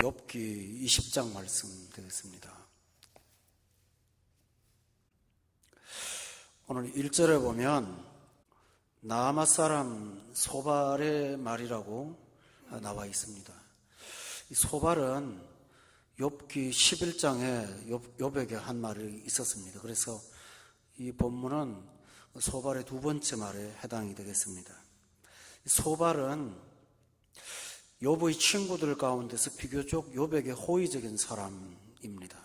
욥기 20장 말씀 되겠습니다. 오늘 1절에 보면 나아마 사람 소발의 말이라고 나와 있습니다. 이 소발은 욥기 11장에 욥에게 한 말이 있었습니다. 그래서 이 본문은 소발의 두 번째 말에 해당이 되겠습니다. 소발은 욥의 친구들 가운데서 비교적 욥에게 호의적인 사람입니다.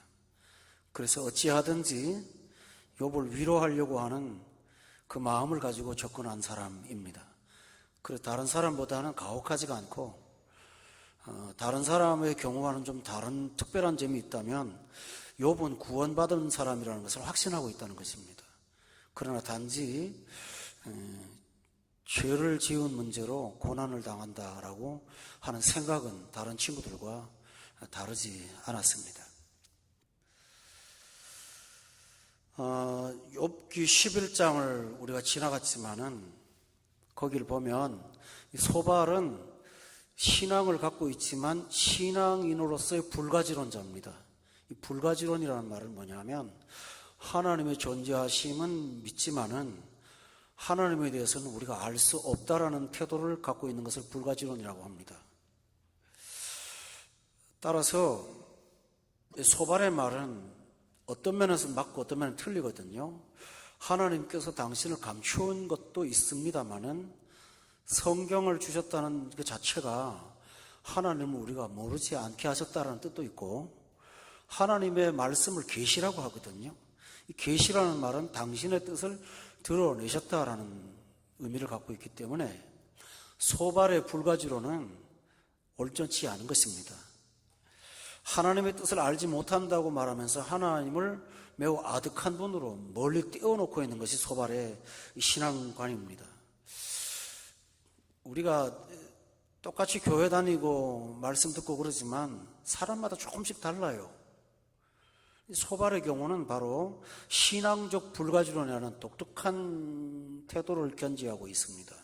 그래서 어찌하든지 욥을 위로하려고 하는 그 마음을 가지고 접근한 사람입니다. 그래서 다른 사람보다는 가혹하지가 않고 다른 사람의 경우와는 좀 다른 특별한 점이 있다면 욥은 구원받은 사람이라는 것을 확신하고 있다는 것입니다. 그러나 단지 죄를 지은 문제로 고난을 당한다라고 하는 생각은 다른 친구들과 다르지 않았습니다. 욥기 11장을 우리가 지나갔지만은 거기를 보면 소발은 신앙을 갖고 있지만 신앙인으로서의 불가지론자입니다. 이 불가지론이라는 말은 뭐냐면 하나님의 존재하심은 믿지만은 하나님에 대해서는 우리가 알 수 없다라는 태도를 갖고 있는 것을 불가지론이라고 합니다. 따라서 소발의 말은 어떤 면에서 맞고 어떤 면은 틀리거든요. 하나님께서 당신을 감추은 것도 있습니다만은 성경을 주셨다는 그 자체가 하나님을 우리가 모르지 않게 하셨다는 뜻도 있고 하나님의 말씀을 계시라고 하거든요. 이 계시라는 말은 당신의 뜻을 드러내셨다라는 의미를 갖고 있기 때문에 소발의 불가지로는 옳지 않은 것입니다. 하나님의 뜻을 알지 못한다고 말하면서 하나님을 매우 아득한 분으로 멀리 떼어놓고 있는 것이 소발의 신앙관입니다. 우리가 똑같이 교회 다니고 말씀 듣고 그러지만 사람마다 조금씩 달라요. 소발의 경우는 바로 신앙적 불가지론이라는 독특한 태도를 견지하고 있습니다.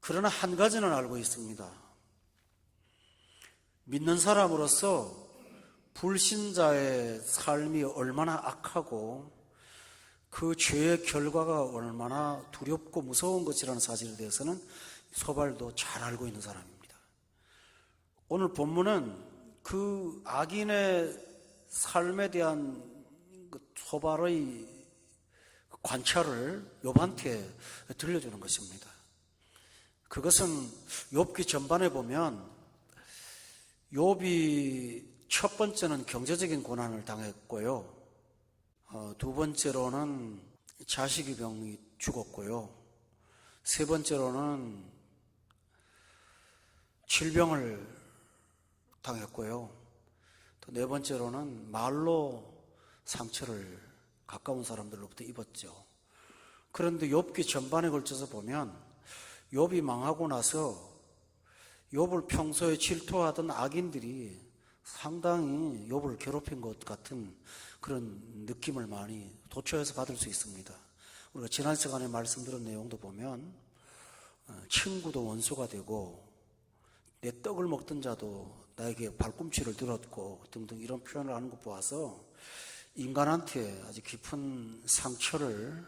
그러나 한 가지는 알고 있습니다. 믿는 사람으로서 불신자의 삶이 얼마나 악하고 그 죄의 결과가 얼마나 두렵고 무서운 것이라는 사실에 대해서는 소발도 잘 알고 있는 사람입니다. 오늘 본문은 그 악인의 삶에 대한 소발의 관찰을 욥한테 들려주는 것입니다. 그것은 욥기 전반에 보면 욥이 첫 번째는 경제적인 고난을 당했고요. 두 번째로는 자식이 병이 죽었고요. 세 번째로는 질병을 당했고요. 또 네 번째로는 말로 상처를 가까운 사람들로부터 입었죠. 그런데 욥기 전반에 걸쳐서 보면 욥이 망하고 나서 욥을 평소에 질투하던 악인들이 상당히 욥을 괴롭힌 것 같은 그런 느낌을 많이 도처에서 받을 수 있습니다. 우리가 지난 시간에 말씀드린 내용도 보면 친구도 원수가 되고 내 떡을 먹던 자도 나에게 발꿈치를 들었고 등등 이런 표현을 하는 것 보아서 인간한테 아주 깊은 상처를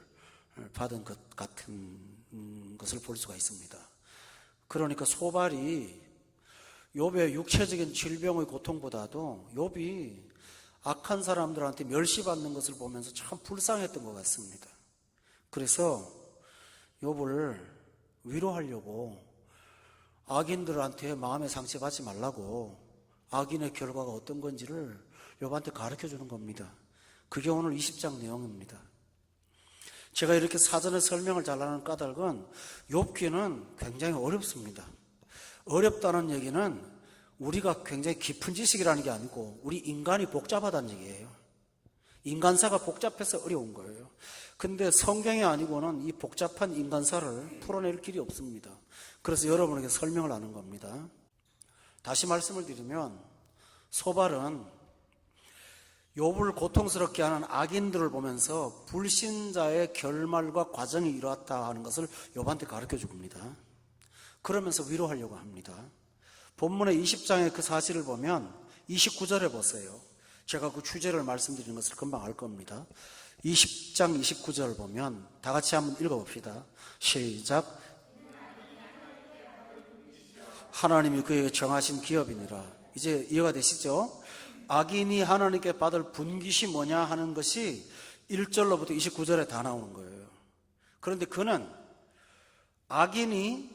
받은 것 같은 것을 볼 수가 있습니다. 그러니까 소발이 욥의 육체적인 질병의 고통보다도 욥이 악한 사람들한테 멸시받는 것을 보면서 참 불쌍했던 것 같습니다. 그래서 욥을 위로하려고 악인들한테 마음의 상처받지 말라고 악인의 결과가 어떤 건지를 욥한테 가르쳐 주는 겁니다. 그게 오늘 20장 내용입니다. 제가 이렇게 사전에 설명을 잘하는 까닭은 욥기는 굉장히 어렵습니다. 어렵다는 얘기는 우리가 굉장히 깊은 지식이라는 게 아니고 우리 인간이 복잡하다는 얘기예요. 인간사가 복잡해서 어려운 거예요. 근데 성경이 아니고는 이 복잡한 인간사를 풀어낼 길이 없습니다. 그래서 여러분에게 설명을 하는 겁니다. 다시 말씀을 드리면 소발은 욥을 고통스럽게 하는 악인들을 보면서 불신자의 결말과 과정이 이루었다 하는 것을 욥한테 가르쳐 줍니다. 그러면서 위로하려고 합니다. 본문의 20장의 그 사실을 보면 29절에 보세요. 제가 그 주제를 말씀드리는 것을 금방 알 겁니다. 20장 29절 보면 다 같이 한번 읽어봅시다. 시작. 하나님이 그에게 정하신 기업이니라. 이제 이해가 되시죠? 악인이 하나님께 받을 분깃이 뭐냐 하는 것이 1절로부터 29절에 다 나오는 거예요. 그런데 그는 악인이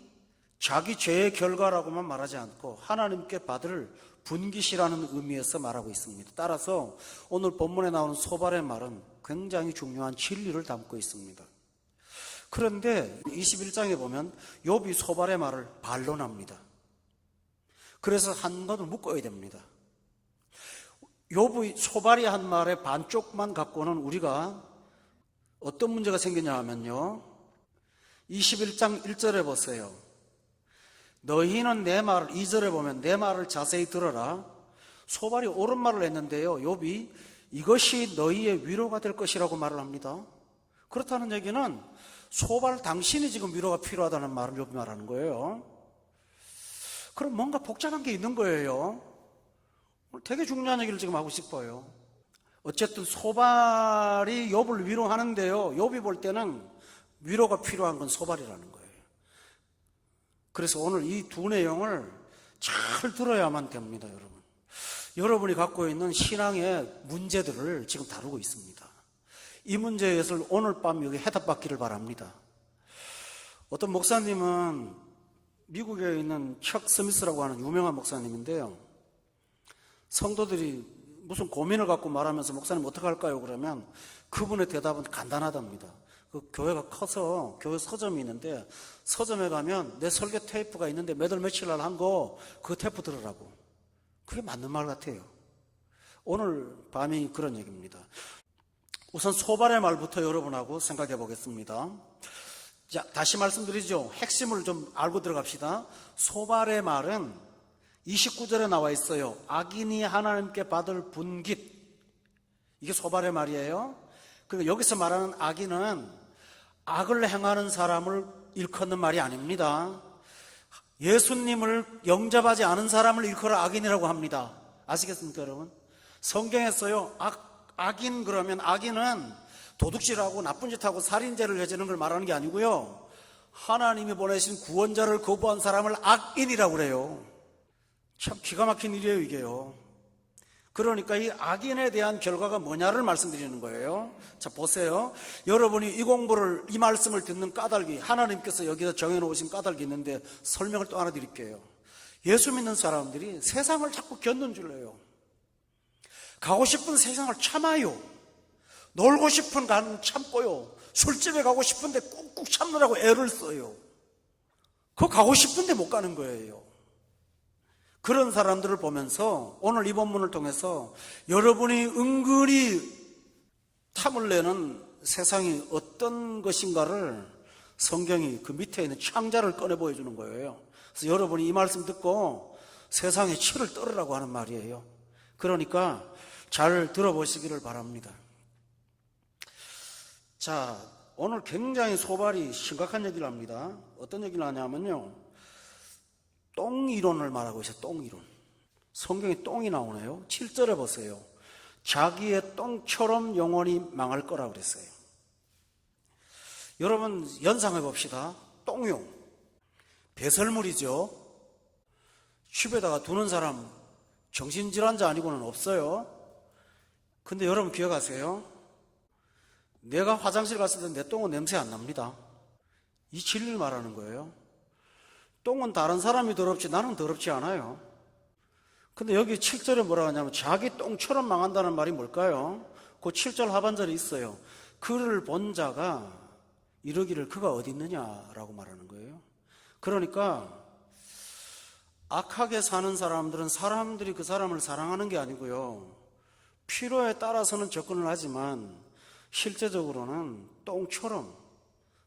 자기 죄의 결과라고만 말하지 않고 하나님께 받을 분깃이라는 의미에서 말하고 있습니다. 따라서 오늘 본문에 나오는 소발의 말은 굉장히 중요한 진리를 담고 있습니다. 그런데 21장에 보면 욥이 소발의 말을 반론합니다. 그래서 한번을 묶어야 됩니다. 욥의 소발이 한 말의 반쪽만 갖고는 우리가 어떤 문제가 생기냐 하면요, 21장 1절에 보세요. 너희는 내 말을, 2절에 보면 내 말을 자세히 들어라. 소발이 옳은 말을 했는데요, 욥이 이것이 너희의 위로가 될 것이라고 말을 합니다. 그렇다는 얘기는 소발 당신이 지금 위로가 필요하다는 말을 욥이 말하는 거예요. 그럼 뭔가 복잡한 게 있는 거예요. 되게 중요한 얘기를 지금 하고 싶어요. 어쨌든 소발이 욥을 위로하는데요, 욥이 볼 때는 위로가 필요한 건 소발이라는 거예요. 그래서 오늘 이 두 내용을 잘 들어야만 됩니다, 여러분. 여러분이 갖고 있는 신앙의 문제들을 지금 다루고 있습니다. 이 문제에 대해서 오늘 밤 여기 해답받기를 바랍니다. 어떤 목사님은 미국에 있는 척 스미스라고 하는 유명한 목사님인데요, 성도들이 무슨 고민을 갖고 말하면서 목사님 어떻게 할까요? 그러면 그분의 대답은 간단하답니다. 그 교회가 커서 교회 서점이 있는데 서점에 가면 내 설교 테이프가 있는데 몇 월 며칠 날 한 거 그 테이프 들으라고. 그게 맞는 말 같아요. 오늘 밤이 그런 얘기입니다. 우선 소발의 말부터 여러분하고 생각해 보겠습니다. 자, 다시 말씀드리죠. 핵심을 좀 알고 들어갑시다. 소발의 말은 29절에 나와 있어요. 악인이 하나님께 받을 분깃. 이게 소발의 말이에요. 그리고 여기서 말하는 악인은 악을 행하는 사람을 일컫는 말이 아닙니다. 예수님을 영접하지 않은 사람을 일컬어 악인이라고 합니다. 아시겠습니까, 여러분? 성경에 써요. 악인 그러면 악인은 도둑질하고 나쁜 짓하고 살인죄를 저지르는 걸 말하는 게 아니고요, 하나님이 보내신 구원자를 거부한 사람을 악인이라고 그래요. 참 기가 막힌 일이에요, 이게요. 그러니까 이 악인에 대한 결과가 뭐냐를 말씀드리는 거예요. 자, 보세요. 여러분이 이 공부를, 이 말씀을 듣는 까닭이, 하나님께서 여기서 정해놓으신 까닭이 있는데 설명을 또 하나 드릴게요. 예수 믿는 사람들이 세상을 자꾸 겪는 줄로요. 가고 싶은 세상을 참아요. 놀고 싶은 가는 참고요. 술집에 가고 싶은데 꾹꾹 참느라고 애를 써요. 그거 가고 싶은데 못 가는 거예요. 그런 사람들을 보면서 오늘 이 본문을 통해서 여러분이 은근히 탐을 내는 세상이 어떤 것인가를 성경이 그 밑에 있는 창자를 꺼내 보여주는 거예요. 그래서 여러분이 이 말씀 듣고 세상에 치를 떨으라고 하는 말이에요. 그러니까 잘 들어보시기를 바랍니다. 자, 오늘 굉장히 소발이 심각한 얘기를 합니다. 어떤 얘기를 하냐면요, 똥 이론을 말하고 있어요. 똥 이론. 성경에 똥이 나오네요. 7절에 보세요. 자기의 똥처럼 영원히 망할 거라고 그랬어요. 여러분 연상해 봅시다. 똥용, 배설물이죠. 집에다가 두는 사람 정신질환자 아니고는 없어요. 근데 여러분 기억하세요? 내가 화장실 갔을 때 내 똥은 냄새 안 납니다. 이 진리를 말하는 거예요. 똥은 다른 사람이 더럽지 나는 더럽지 않아요. 근데 여기 7절에 뭐라고 하냐면 자기 똥처럼 망한다는 말이 뭘까요? 그 7절 하반절에 있어요. 그를 본 자가 이르기를 그가 어디 있느냐라고 말하는 거예요. 그러니까 악하게 사는 사람들은 사람들이 그 사람을 사랑하는 게 아니고요, 필요에 따라서는 접근을 하지만 실제적으로는 똥처럼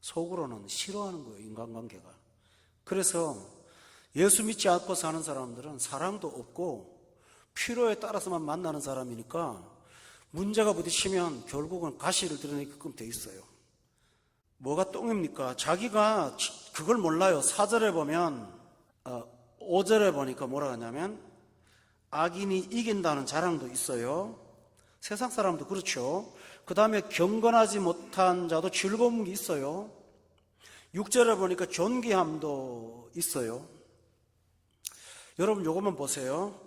속으로는 싫어하는 거예요, 인간관계가. 그래서 예수 믿지 않고 사는 사람들은 사랑도 없고 필요에 따라서만 만나는 사람이니까 문제가 부딪히면 결국은 가시를 드러내게끔 돼 있어요. 뭐가 똥입니까? 자기가 그걸 몰라요. 4절에 보면 5절에 보니까 뭐라 하냐면 악인이 이긴다는 자랑도 있어요. 세상 사람도 그렇죠. 그 다음에 경건하지 못한 자도 즐거움이 있어요. 6절에 보니까 존귀함도 있어요. 여러분 요것만 보세요.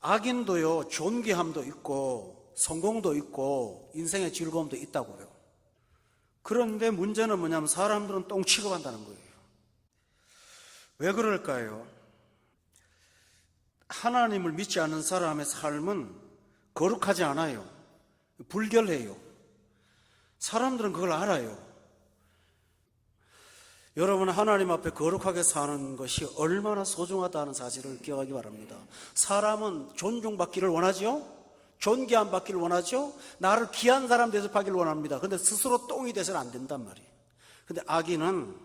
악인도요 존귀함도 있고 성공도 있고 인생의 즐거움도 있다고요. 그런데 문제는 뭐냐면 사람들은 똥 취급한다는 거예요. 왜 그럴까요? 하나님을 믿지 않는 사람의 삶은 거룩하지 않아요. 불결해요. 사람들은 그걸 알아요. 여러분, 하나님 앞에 거룩하게 사는 것이 얼마나 소중하다는 사실을 기억하기 바랍니다. 사람은 존중받기를 원하죠? 존귀함 받기를 원하죠? 나를 귀한 사람 대접하기를 원합니다. 그런데 스스로 똥이 돼서는 안 된단 말이에요. 근데 악인은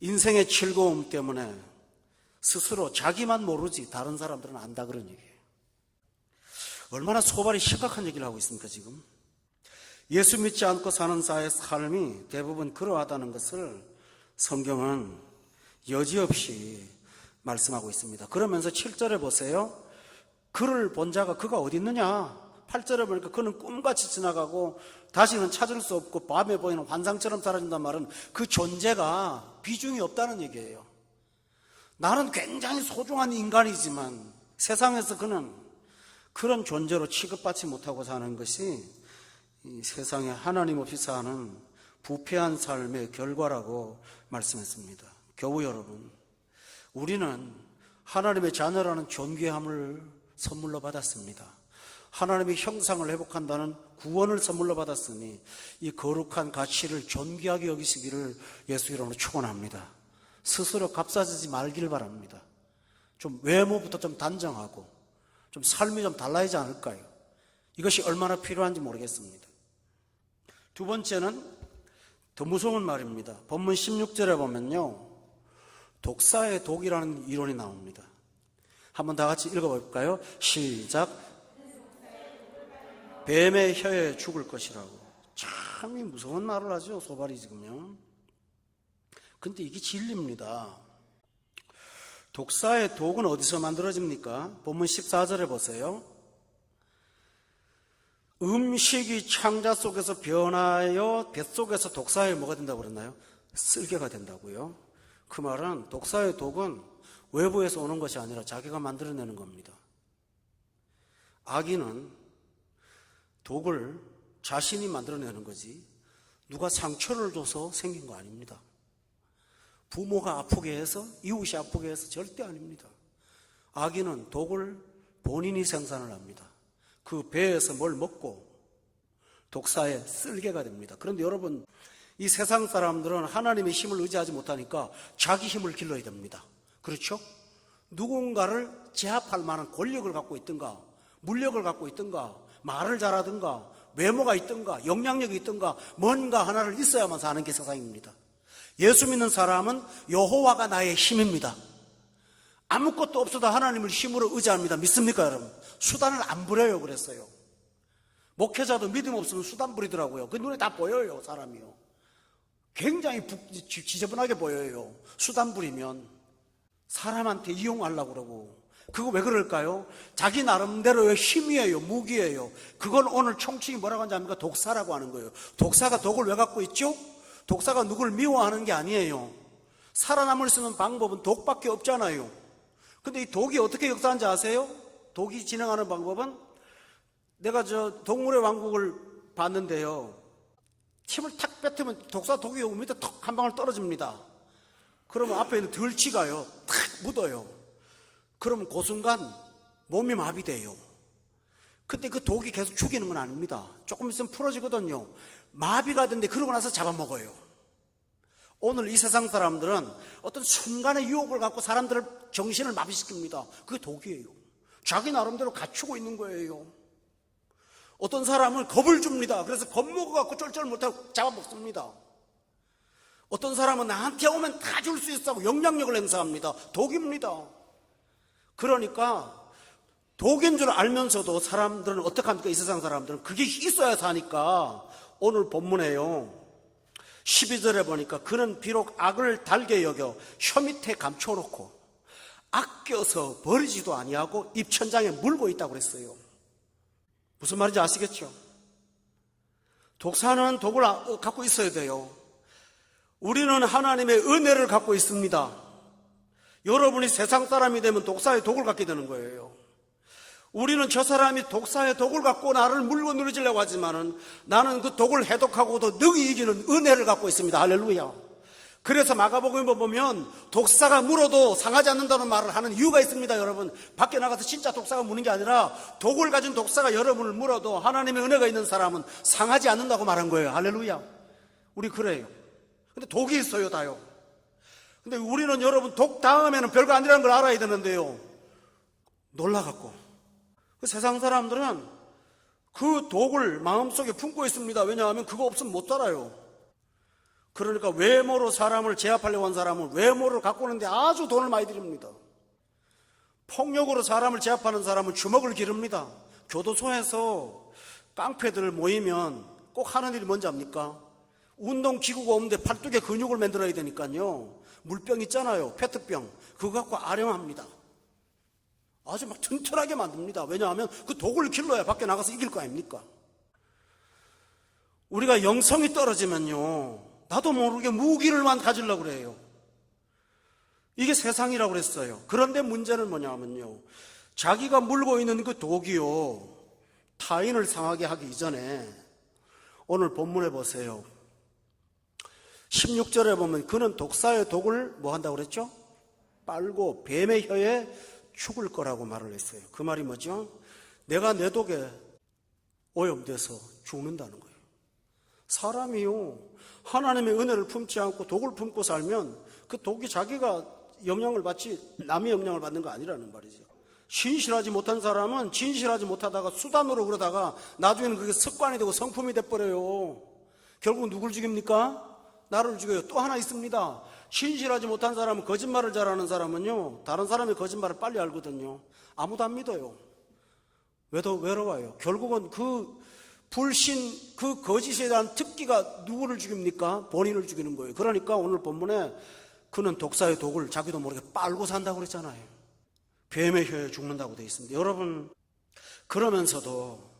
인생의 즐거움 때문에 스스로 자기만 모르지 다른 사람들은 안다 그런 얘기예요. 얼마나 소발이 심각한 얘기를 하고 있습니까 지금? 예수 믿지 않고 사는 자의 삶이 대부분 그러하다는 것을 성경은 여지없이 말씀하고 있습니다. 그러면서 7절에 보세요. 그를 본 자가 그가 어디 있느냐? 8절에 보니까 그는 꿈같이 지나가고 다시는 찾을 수 없고 밤에 보이는 환상처럼 사라진단 말은 그 존재가 비중이 없다는 얘기예요. 나는 굉장히 소중한 인간이지만 세상에서 그는 그런 존재로 취급받지 못하고 사는 것이 이 세상에 하나님 없이 사는 부패한 삶의 결과라고 말씀했습니다. 교우 여러분, 우리는 하나님의 자녀라는 존귀함을 선물로 받았습니다. 하나님의 형상을 회복한다는 구원을 선물로 받았으니 이 거룩한 가치를 존귀하게 여기시기를 예수 이름으로 축원합니다. 스스로 값싸지지 말길 바랍니다. 좀 외모부터 좀 단정하고 좀 삶이 좀 달라지지 않을까요? 이것이 얼마나 필요한지 모르겠습니다. 두 번째는 더 무서운 말입니다. 본문 16절에 보면요, 독사의 독이라는 이론이 나옵니다. 한번 다 같이 읽어볼까요? 시작. 뱀의 혀에 죽을 것이라고. 참 무서운 말을 하죠, 소발이 지금요. 근데 이게 진리입니다. 독사의 독은 어디서 만들어집니까? 본문 14절에 보세요. 음식이 창자 속에서 변하여 뱃속에서 독사에 뭐가 된다고 그랬나요? 쓸개가 된다고요. 그 말은 독사의 독은 외부에서 오는 것이 아니라 자기가 만들어내는 겁니다. 악인은 독을 자신이 만들어내는 거지 누가 상처를 줘서 생긴 거 아닙니다. 부모가 아프게 해서, 이웃이 아프게 해서 절대 아닙니다. 악인은 독을 본인이 생산을 합니다. 그 배에서 뭘 먹고 독사의 쓸개가 됩니다. 그런데 여러분, 이 세상 사람들은 하나님의 힘을 의지하지 못하니까 자기 힘을 길러야 됩니다. 그렇죠? 누군가를 제압할 만한 권력을 갖고 있든가, 물력을 갖고 있든가, 말을 잘하든가, 외모가 있든가, 영향력이 있든가, 뭔가 하나를 있어야만 사는 게 세상입니다. 예수 믿는 사람은 여호와가 나의 힘입니다. 아무것도 없어도 하나님을 힘으로 의지합니다. 믿습니까 여러분? 수단을 안 부려요 그랬어요. 목회자도 믿음 없으면 수단 부리더라고요. 그 눈에 다 보여요 사람이요. 굉장히 지저분하게 보여요. 수단 부리면 사람한테 이용하려고 그러고. 그거 왜 그럴까요? 자기 나름대로의 힘이에요. 무기예요. 그건 오늘 총칭이 뭐라고 하는지 압니까? 독사라고 하는 거예요. 독사가 독을 왜 갖고 있죠? 독사가 누굴 미워하는 게 아니에요. 살아남을 수 있는 방법은 독밖에 없잖아요. 근데 이 독이 어떻게 역사하는지 아세요? 독이 진행하는 방법은, 내가 동물의 왕국을 봤는데요, 힘을 탁 뱉으면 독사 독이 밑에 턱 한 방울 떨어집니다. 그러면 앞에 있는 들쥐가요 탁 묻어요. 그러면 그 순간 몸이 마비돼요. 근데 그 독이 계속 죽이는 건 아닙니다. 조금 있으면 풀어지거든요. 마비가 되는데 그러고 나서 잡아먹어요. 오늘 이 세상 사람들은 어떤 순간의 유혹을 갖고 사람들을 정신을 마비시킵니다. 그게 독이에요. 자기 나름대로 갖추고 있는 거예요. 어떤 사람은 겁을 줍니다. 그래서 겁먹어갖고 쫄쫄 못하고 잡아먹습니다. 어떤 사람은 나한테 오면 다 줄 수 있다고 영향력을 행사합니다. 독입니다. 그러니까 독인 줄 알면서도 사람들은 어떻게 합니까? 이 세상 사람들은 그게 있어야 사니까 오늘 본문에요, 12절에 보니까 그는 비록 악을 달게 여겨 혀 밑에 감춰놓고 아껴서 버리지도 아니하고 입천장에 물고 있다고 그랬어요. 무슨 말인지 아시겠죠? 독사는 독을 갖고 있어야 돼요. 우리는 하나님의 은혜를 갖고 있습니다. 여러분이 세상 사람이 되면 독사의 독을 갖게 되는 거예요. 우리는 저 사람이 독사의 독을 갖고 나를 물고 늘어지려고 하지만은 나는 그 독을 해독하고도 능히 이기는 은혜를 갖고 있습니다. 할렐루야. 그래서 마가복음에 보면 독사가 물어도 상하지 않는다는 말을 하는 이유가 있습니다. 여러분, 밖에 나가서 진짜 독사가 무는 게 아니라 독을 가진 독사가 여러분을 물어도 하나님의 은혜가 있는 사람은 상하지 않는다고 말한 거예요. 할렐루야. 우리 그래요. 근데 독이 있어요, 다요. 근데 우리는 여러분 독 다음에는 별거 아니라는 걸 알아야 되는데요, 놀라갖고 그 세상 사람들은 그 독을 마음속에 품고 있습니다. 왜냐하면 그거 없으면 못 살아요. 그러니까 외모로 사람을 제압하려고 한 사람은 외모를 갖고 오는데 아주 돈을 많이 들입니다. 폭력으로 사람을 제압하는 사람은 주먹을 기릅니다. 교도소에서 깡패들 모이면 꼭 하는 일이 뭔지 압니까? 운동기구가 없는데 팔뚝에 근육을 만들어야 되니까요, 물병 있잖아요, 페트병, 그거 갖고 아령합니다. 아주 막 튼튼하게 만듭니다. 왜냐하면 그 독을 길러야 밖에 나가서 이길 거 아닙니까? 우리가 영성이 떨어지면요, 나도 모르게 무기를만 가지려고 그래요. 이게 세상이라고 그랬어요. 그런데 문제는 뭐냐면요, 자기가 물고 있는 그 독이요, 타인을 상하게 하기 이전에 오늘 본문에 보세요. 16절에 보면 그는 독사의 독을 뭐 한다고 그랬죠? 빨고 뱀의 혀에 죽을 거라고 말을 했어요. 그 말이 뭐죠? 내가 내 독에 오염돼서 죽는다는 거예요. 사람이요, 하나님의 은혜를 품지 않고 독을 품고 살면 그 독이 자기가 영향을 받지 남의 영향을 받는 거 아니라는 말이죠. 신실하지 못한 사람은 진실하지 못하다가 수단으로 그러다가 나중에는 그게 습관이 되고 성품이 돼버려요. 결국 누굴 죽입니까? 나를 죽여요. 또 하나 있습니다. 신실하지 못한 사람은, 거짓말을 잘하는 사람은요, 다른 사람의 거짓말을 빨리 알거든요. 아무도 안 믿어요. 외로워요. 결국은 그 불신, 그 거짓에 대한 특기가 누구를 죽입니까? 본인을 죽이는 거예요. 그러니까 오늘 본문에 그는 독사의 독을 자기도 모르게 빨고 산다고 그랬잖아요. 뱀의 혀에 죽는다고 되어 있습니다. 여러분, 그러면서도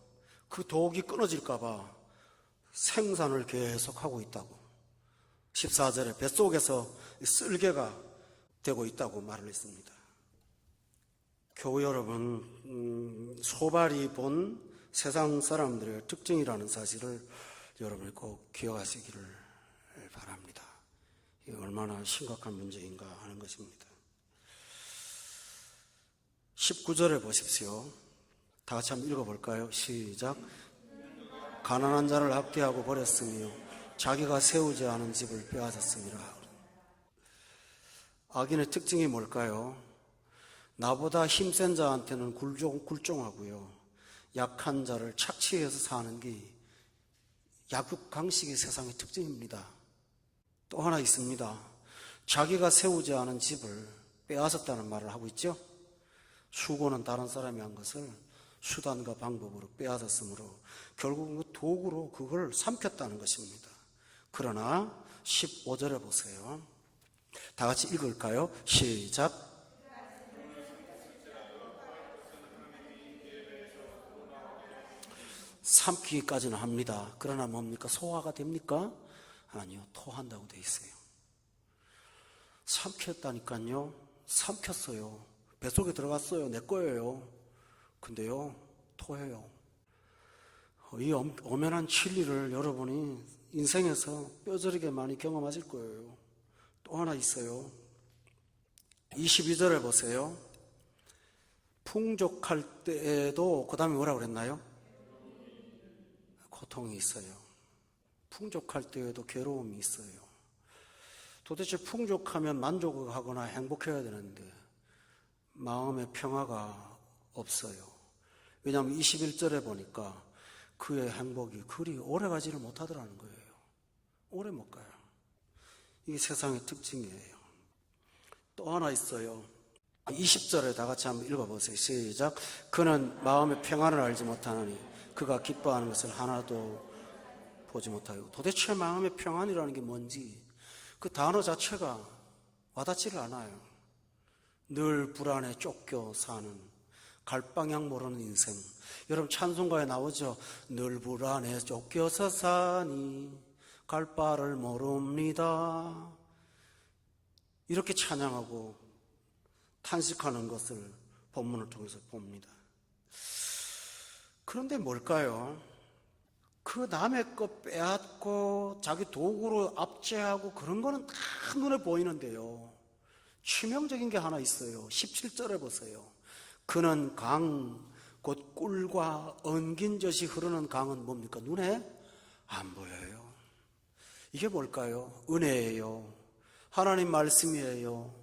그 독이 끊어질까 봐 생산을 계속하고 있다고. 14절에 뱃속에서 쓸개가 되고 있다고 말을 했습니다. 교우 여러분, 소발이 본 세상 사람들의 특징이라는 사실을 여러분이 꼭 기억하시기를 바랍니다. 이게 얼마나 심각한 문제인가 하는 것입니다. 19절에 보십시오. 다 같이 한번 읽어볼까요? 시작. 가난한 자를 학대하고 버렸으며 자기가 세우지 않은 집을 빼앗았습니다. 악인의 특징이 뭘까요? 나보다 힘센 자한테는 굴종하고요, 약한 자를 착취해서 사는 게 약육강식의 세상의 특징입니다. 또 하나 있습니다. 자기가 세우지 않은 집을 빼앗았다는 말을 하고 있죠. 수고는 다른 사람이 한 것을 수단과 방법으로 빼앗았으므로 결국은 그 도구로 그걸 삼켰다는 것입니다. 그러나 15절에 보세요. 다 같이 읽을까요? 시작. 삼키기까지는 합니다. 그러나 뭡니까? 소화가 됩니까? 아니요, 토한다고 돼 있어요. 삼켰다니까요. 삼켰어요. 뱃속에 들어갔어요. 내 거예요. 근데요, 토해요. 이 엄연한 진리를 여러분이 인생에서 뼈저리게 많이 경험하실 거예요. 또 하나 있어요. 22절에 보세요. 풍족할 때에도 그 다음에 뭐라고 그랬나요? 고통이 있어요. 풍족할 때에도 괴로움이 있어요. 도대체 풍족하면 만족하거나 행복해야 되는데 마음의 평화가 없어요. 왜냐하면 21절에 보니까 그의 행복이 그리 오래 가지를 못하더라는 거예요. 오래 못 가요. 이게 세상의 특징이에요. 또 하나 있어요. 20절에 다 같이 한번 읽어보세요. 시작. 그는 마음의 평안을 알지 못하느니 그가 기뻐하는 것을 하나도 보지 못하고. 도대체 마음의 평안이라는 게 뭔지 그 단어 자체가 와닿지를 않아요. 늘 불안에 쫓겨 사는, 갈 방향 모르는 인생. 여러분 찬송가에 나오죠. 늘 불안에 쫓겨서 사니 갈 바를 모릅니다. 이렇게 찬양하고 탄식하는 것을 본문을 통해서 봅니다. 그런데 뭘까요? 그 남의 것 빼앗고 자기 도구로 압제하고 그런 거는 다 눈에 보이는데요. 치명적인 게 하나 있어요. 17절에 보세요. 그는 강, 곧 꿀과 엉긴 젖이 흐르는 강은 뭡니까? 눈에 안 보여요. 이게 뭘까요? 은혜예요. 하나님 말씀이에요.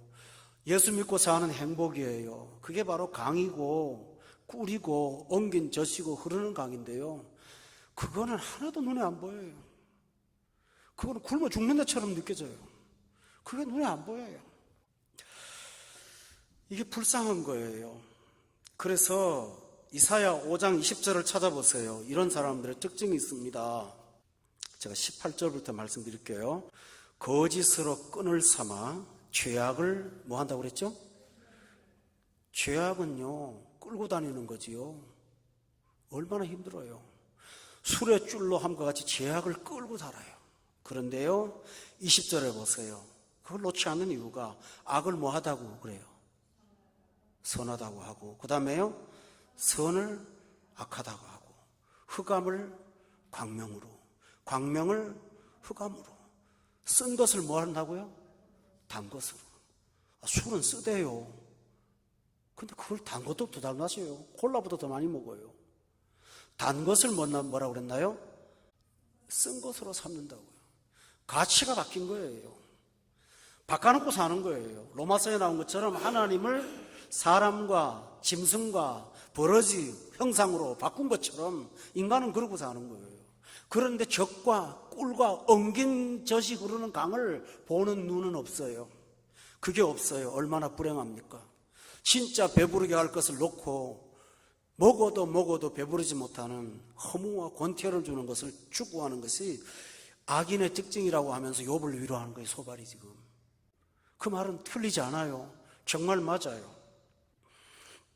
예수 믿고 사는 행복이에요. 그게 바로 강이고 꿀이고 엉긴 젖이고 흐르는 강인데요. 그거는 하나도 눈에 안 보여요. 그거는 굶어 죽는 데처럼 느껴져요. 그게 눈에 안 보여요. 이게 불쌍한 거예요. 그래서 이사야 5장 20절을 찾아보세요. 이런 사람들의 특징이 있습니다. 제가 18절부터 말씀드릴게요. 거짓으로 끈을 삼아 죄악을 뭐 한다고 그랬죠? 죄악은요 끌고 다니는 거지요. 얼마나 힘들어요. 술의 줄로 함과 같이 죄악을 끌고 살아요. 그런데요 20절에 보세요. 그걸 놓지 않는 이유가 악을 뭐 하다고 그래요? 선하다고 하고, 그 다음에요 선을 악하다고 하고, 흑암을 광명으로, 광명을 흑암으로, 쓴 것을 뭐 한다고요? 단 것으로. 술은 쓰대요. 근데 그걸 단 것도 더 잘 마셔요. 콜라보다 더 많이 먹어요. 단 것을 뭐라고 그랬나요? 쓴 것으로 삼는다고요. 가치가 바뀐 거예요. 바꿔놓고 사는 거예요. 로마서에 나온 것처럼 하나님을 사람과 짐승과 버러지 형상으로 바꾼 것처럼 인간은 그러고 사는 거예요. 그런데 젖과 꿀과 엉긴 젖이 흐르는 강을 보는 눈은 없어요. 그게 없어요. 얼마나 불행합니까? 진짜 배부르게 할 것을 놓고 먹어도 배부르지 못하는 허무와 권태를 주는 것을 추구하는 것이 악인의 특징이라고 하면서 욥을 위로하는 거예요. 소발이 지금. 그 말은 틀리지 않아요. 정말 맞아요.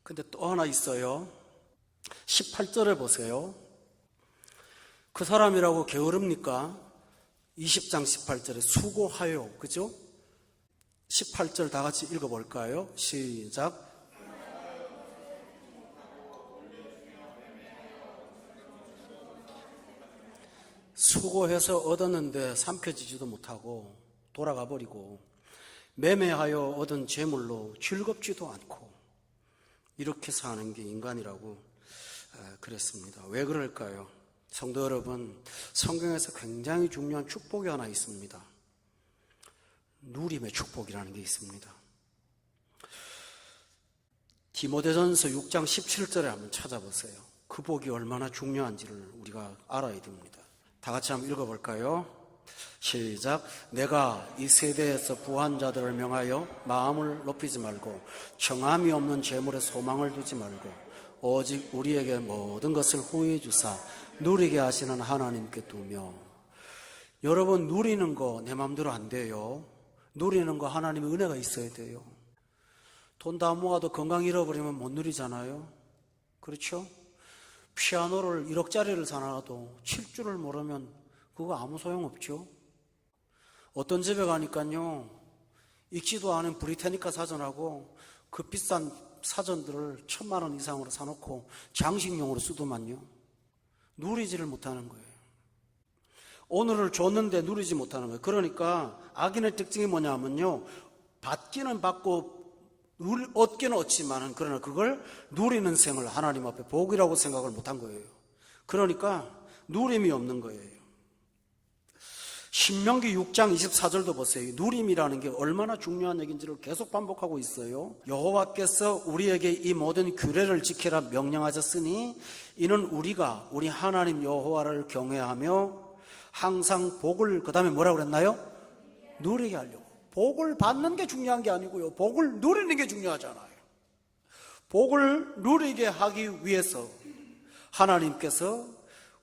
근데 또 하나 있어요. 18절에 보세요. 그 사람이라고 게으릅니까? 20장 18절에 수고하여, 그죠? 18절 다 같이 읽어볼까요? 시작. 수고해서 얻었는데 삼켜지지도 못하고 돌아가 버리고, 매매하여 얻은 재물로 즐겁지도 않고, 이렇게 사는 게 인간이라고 그랬습니다. 왜 그럴까요? 성도 여러분, 성경에서 굉장히 중요한 축복이 하나 있습니다. 누림의 축복이라는 게 있습니다. 디모데전서 6장 17절에 한번 찾아보세요. 그 복이 얼마나 중요한지를 우리가 알아야 됩니다. 다 같이 한번 읽어볼까요? 시작. 내가 이 세대에서 부한 자들을 명하여 마음을 높이지 말고 정함이 없는 재물에 소망을 두지 말고 오직 우리에게 모든 것을 후히 주사 누리게 하시는 하나님께 두며. 여러분, 누리는 거 내 마음대로 안 돼요. 누리는 거 하나님의 은혜가 있어야 돼요. 돈 다 모아도 건강 잃어버리면 못 누리잖아요. 그렇죠? 피아노를 1억짜리를 사놔도 칠 줄을 모르면 그거 아무 소용없죠. 어떤 집에 가니까요, 읽지도 않은 브리테니카 사전하고 그 비싼 사전들을 1,000만 원 이상으로 사놓고 장식용으로 쓰더만요. 누리지를 못하는 거예요. 오늘을 줬는데 누리지 못하는 거예요. 그러니까 악인의 특징이 뭐냐면요, 받기는 받고 얻기는 얻지만은 그러나 그걸 누리는 생을 하나님 앞에 복이라고 생각을 못한 거예요. 그러니까 누림이 없는 거예요. 신명기 6장 24절도 보세요. 누림이라는 게 얼마나 중요한 얘기인지를 계속 반복하고 있어요. 여호와께서 우리에게 이 모든 규례를 지키라 명령하셨으니 이는 우리가 우리 하나님 여호와를 경외하며 항상 복을, 그 다음에 뭐라고 그랬나요? 누리게 하려고. 복을 받는 게 중요한 게 아니고요, 복을 누리는 게 중요하잖아요. 복을 누리게 하기 위해서 하나님께서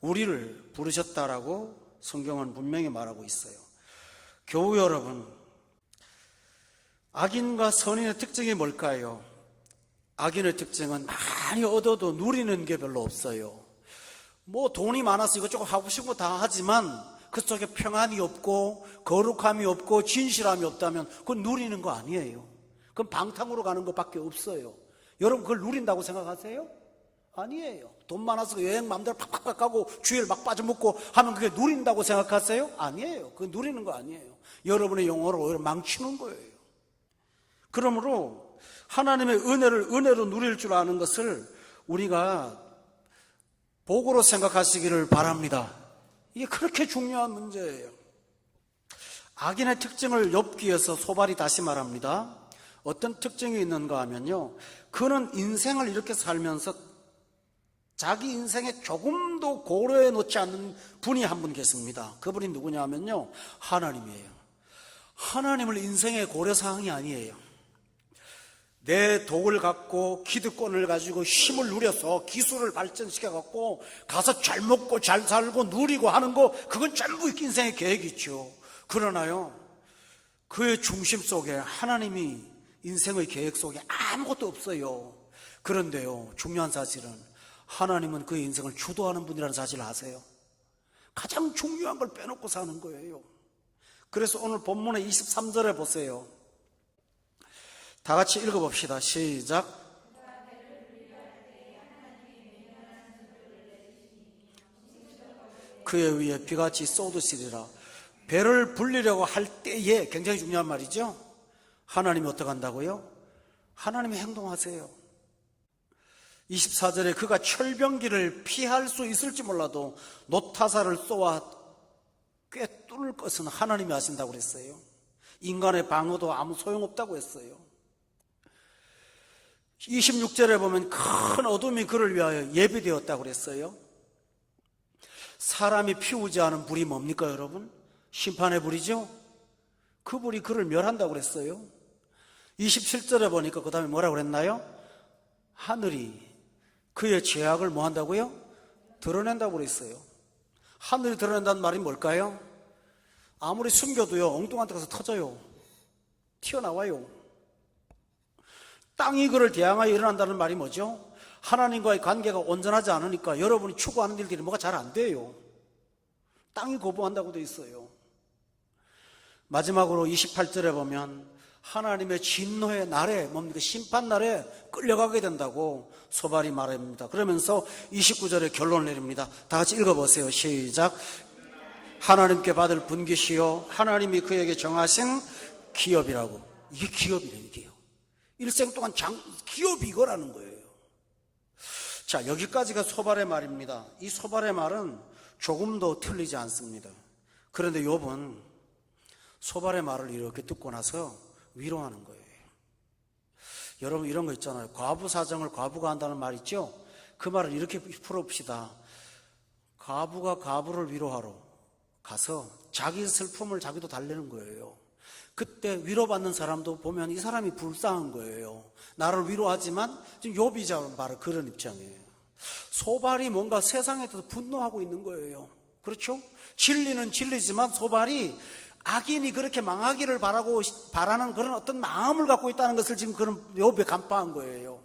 우리를 부르셨다라고 성경은 분명히 말하고 있어요. 교우 여러분, 악인과 선인의 특징이 뭘까요? 악인의 특징은 많이 얻어도 누리는 게 별로 없어요. 뭐 돈이 많아서 이것저것 하고 싶은 거 다 하지만 그 속에 평안이 없고 거룩함이 없고 진실함이 없다면 그건 누리는 거 아니에요. 그건 방탕으로 가는 것밖에 없어요. 여러분 그걸 누린다고 생각하세요? 아니에요. 돈 많아서 여행 마음대로 팍팍팍 가고 주일 막 빠져먹고 하면 그게 누린다고 생각하세요? 아니에요. 그건 누리는 거 아니에요. 여러분의 영혼을 오히려 망치는 거예요. 그러므로 하나님의 은혜를 은혜로 누릴 줄 아는 것을 우리가 복으로 생각하시기를 바랍니다. 이게 그렇게 중요한 문제예요. 악인의 특징을 엿기 위해서 소발이 다시 말합니다. 어떤 특징이 있는가 하면요, 그는 인생을 이렇게 살면서 자기 인생에 조금도 고려해 놓지 않는 분이 한 분 계십니다. 그분이 누구냐 하면요, 하나님이에요. 하나님을 인생의 고려사항이 아니에요. 내 독을 갖고 기득권을 가지고 힘을 누려서 기술을 발전시켜 갖고 가서 잘 먹고 잘 살고 누리고 하는 거, 그건 전부 인생의 계획이죠. 그러나요, 그의 중심 속에 하나님이 인생의 계획 속에 아무것도 없어요. 그런데요, 중요한 사실은 하나님은 그의 인생을 주도하는 분이라는 사실을 아세요? 가장 중요한 걸 빼놓고 사는 거예요. 그래서 오늘 본문의 23절에 보세요. 다 같이 읽어봅시다. 시작. 그의 위에 비같이 쏟으시리라. 배를 불리려고 할 때에, 굉장히 중요한 말이죠. 하나님이 어떻게 한다고요? 하나님이 행동하세요. 24절에 그가 철병기를 피할 수 있을지 몰라도 노타사를 쏘아 꿰뚫을 것은 하나님이 하신다고 그랬어요. 인간의 방어도 아무 소용없다고 했어요. 26절에 보면 큰 어둠이 그를 위하여 예비되었다고 그랬어요. 사람이 피우지 않은 불이 뭡니까 여러분? 심판의 불이죠. 그 불이 그를 멸한다고 그랬어요. 27절에 보니까 그 다음에 뭐라고 그랬나요? 하늘이 그의 죄악을 뭐 한다고요? 드러낸다고 그랬어요. 하늘이 드러낸다는 말이 뭘까요? 아무리 숨겨도요, 엉뚱한 데 가서 터져요. 튀어나와요. 땅이 그를 대항하여 일어난다는 말이 뭐죠? 하나님과의 관계가 온전하지 않으니까 여러분이 추구하는 일들이 뭐가 잘 안 돼요. 땅이 거부한다고 돼 있어요. 마지막으로 28절에 보면 하나님의 진노의 날에, 뭡니까? 심판 날에 끌려가게 된다고 소발이 말합니다. 그러면서 29절에 결론을 내립니다. 다 같이 읽어보세요. 시작. 하나님께 받을 분깃이요 하나님이 그에게 정하신 기업이라고. 이게 기업이래요. 이게요. 일생 동안 기업이 이거라는 거예요. 자, 여기까지가 소발의 말입니다. 이 소발의 말은 조금도 틀리지 않습니다. 그런데 욥은 소발의 말을 이렇게 듣고 나서 위로하는 거예요. 여러분 이런 거 있잖아요. 과부 사정을 과부가 한다는 말 있죠? 그 말을 이렇게 풀어봅시다. 과부가 과부를 위로하러 가서 자기 슬픔을 자기도 달래는 거예요. 그때 위로받는 사람도 보면 이 사람이 불쌍한 거예요. 나를 위로하지만 지금 욥이 바로 그런 입장이에요. 소발이 뭔가 세상에 대해서 분노하고 있는 거예요. 그렇죠? 진리는 진리지만 소발이 악인이 그렇게 망하기를 바라는 그런 어떤 마음을 갖고 있다는 것을 지금 그런 욥에 간파한 거예요.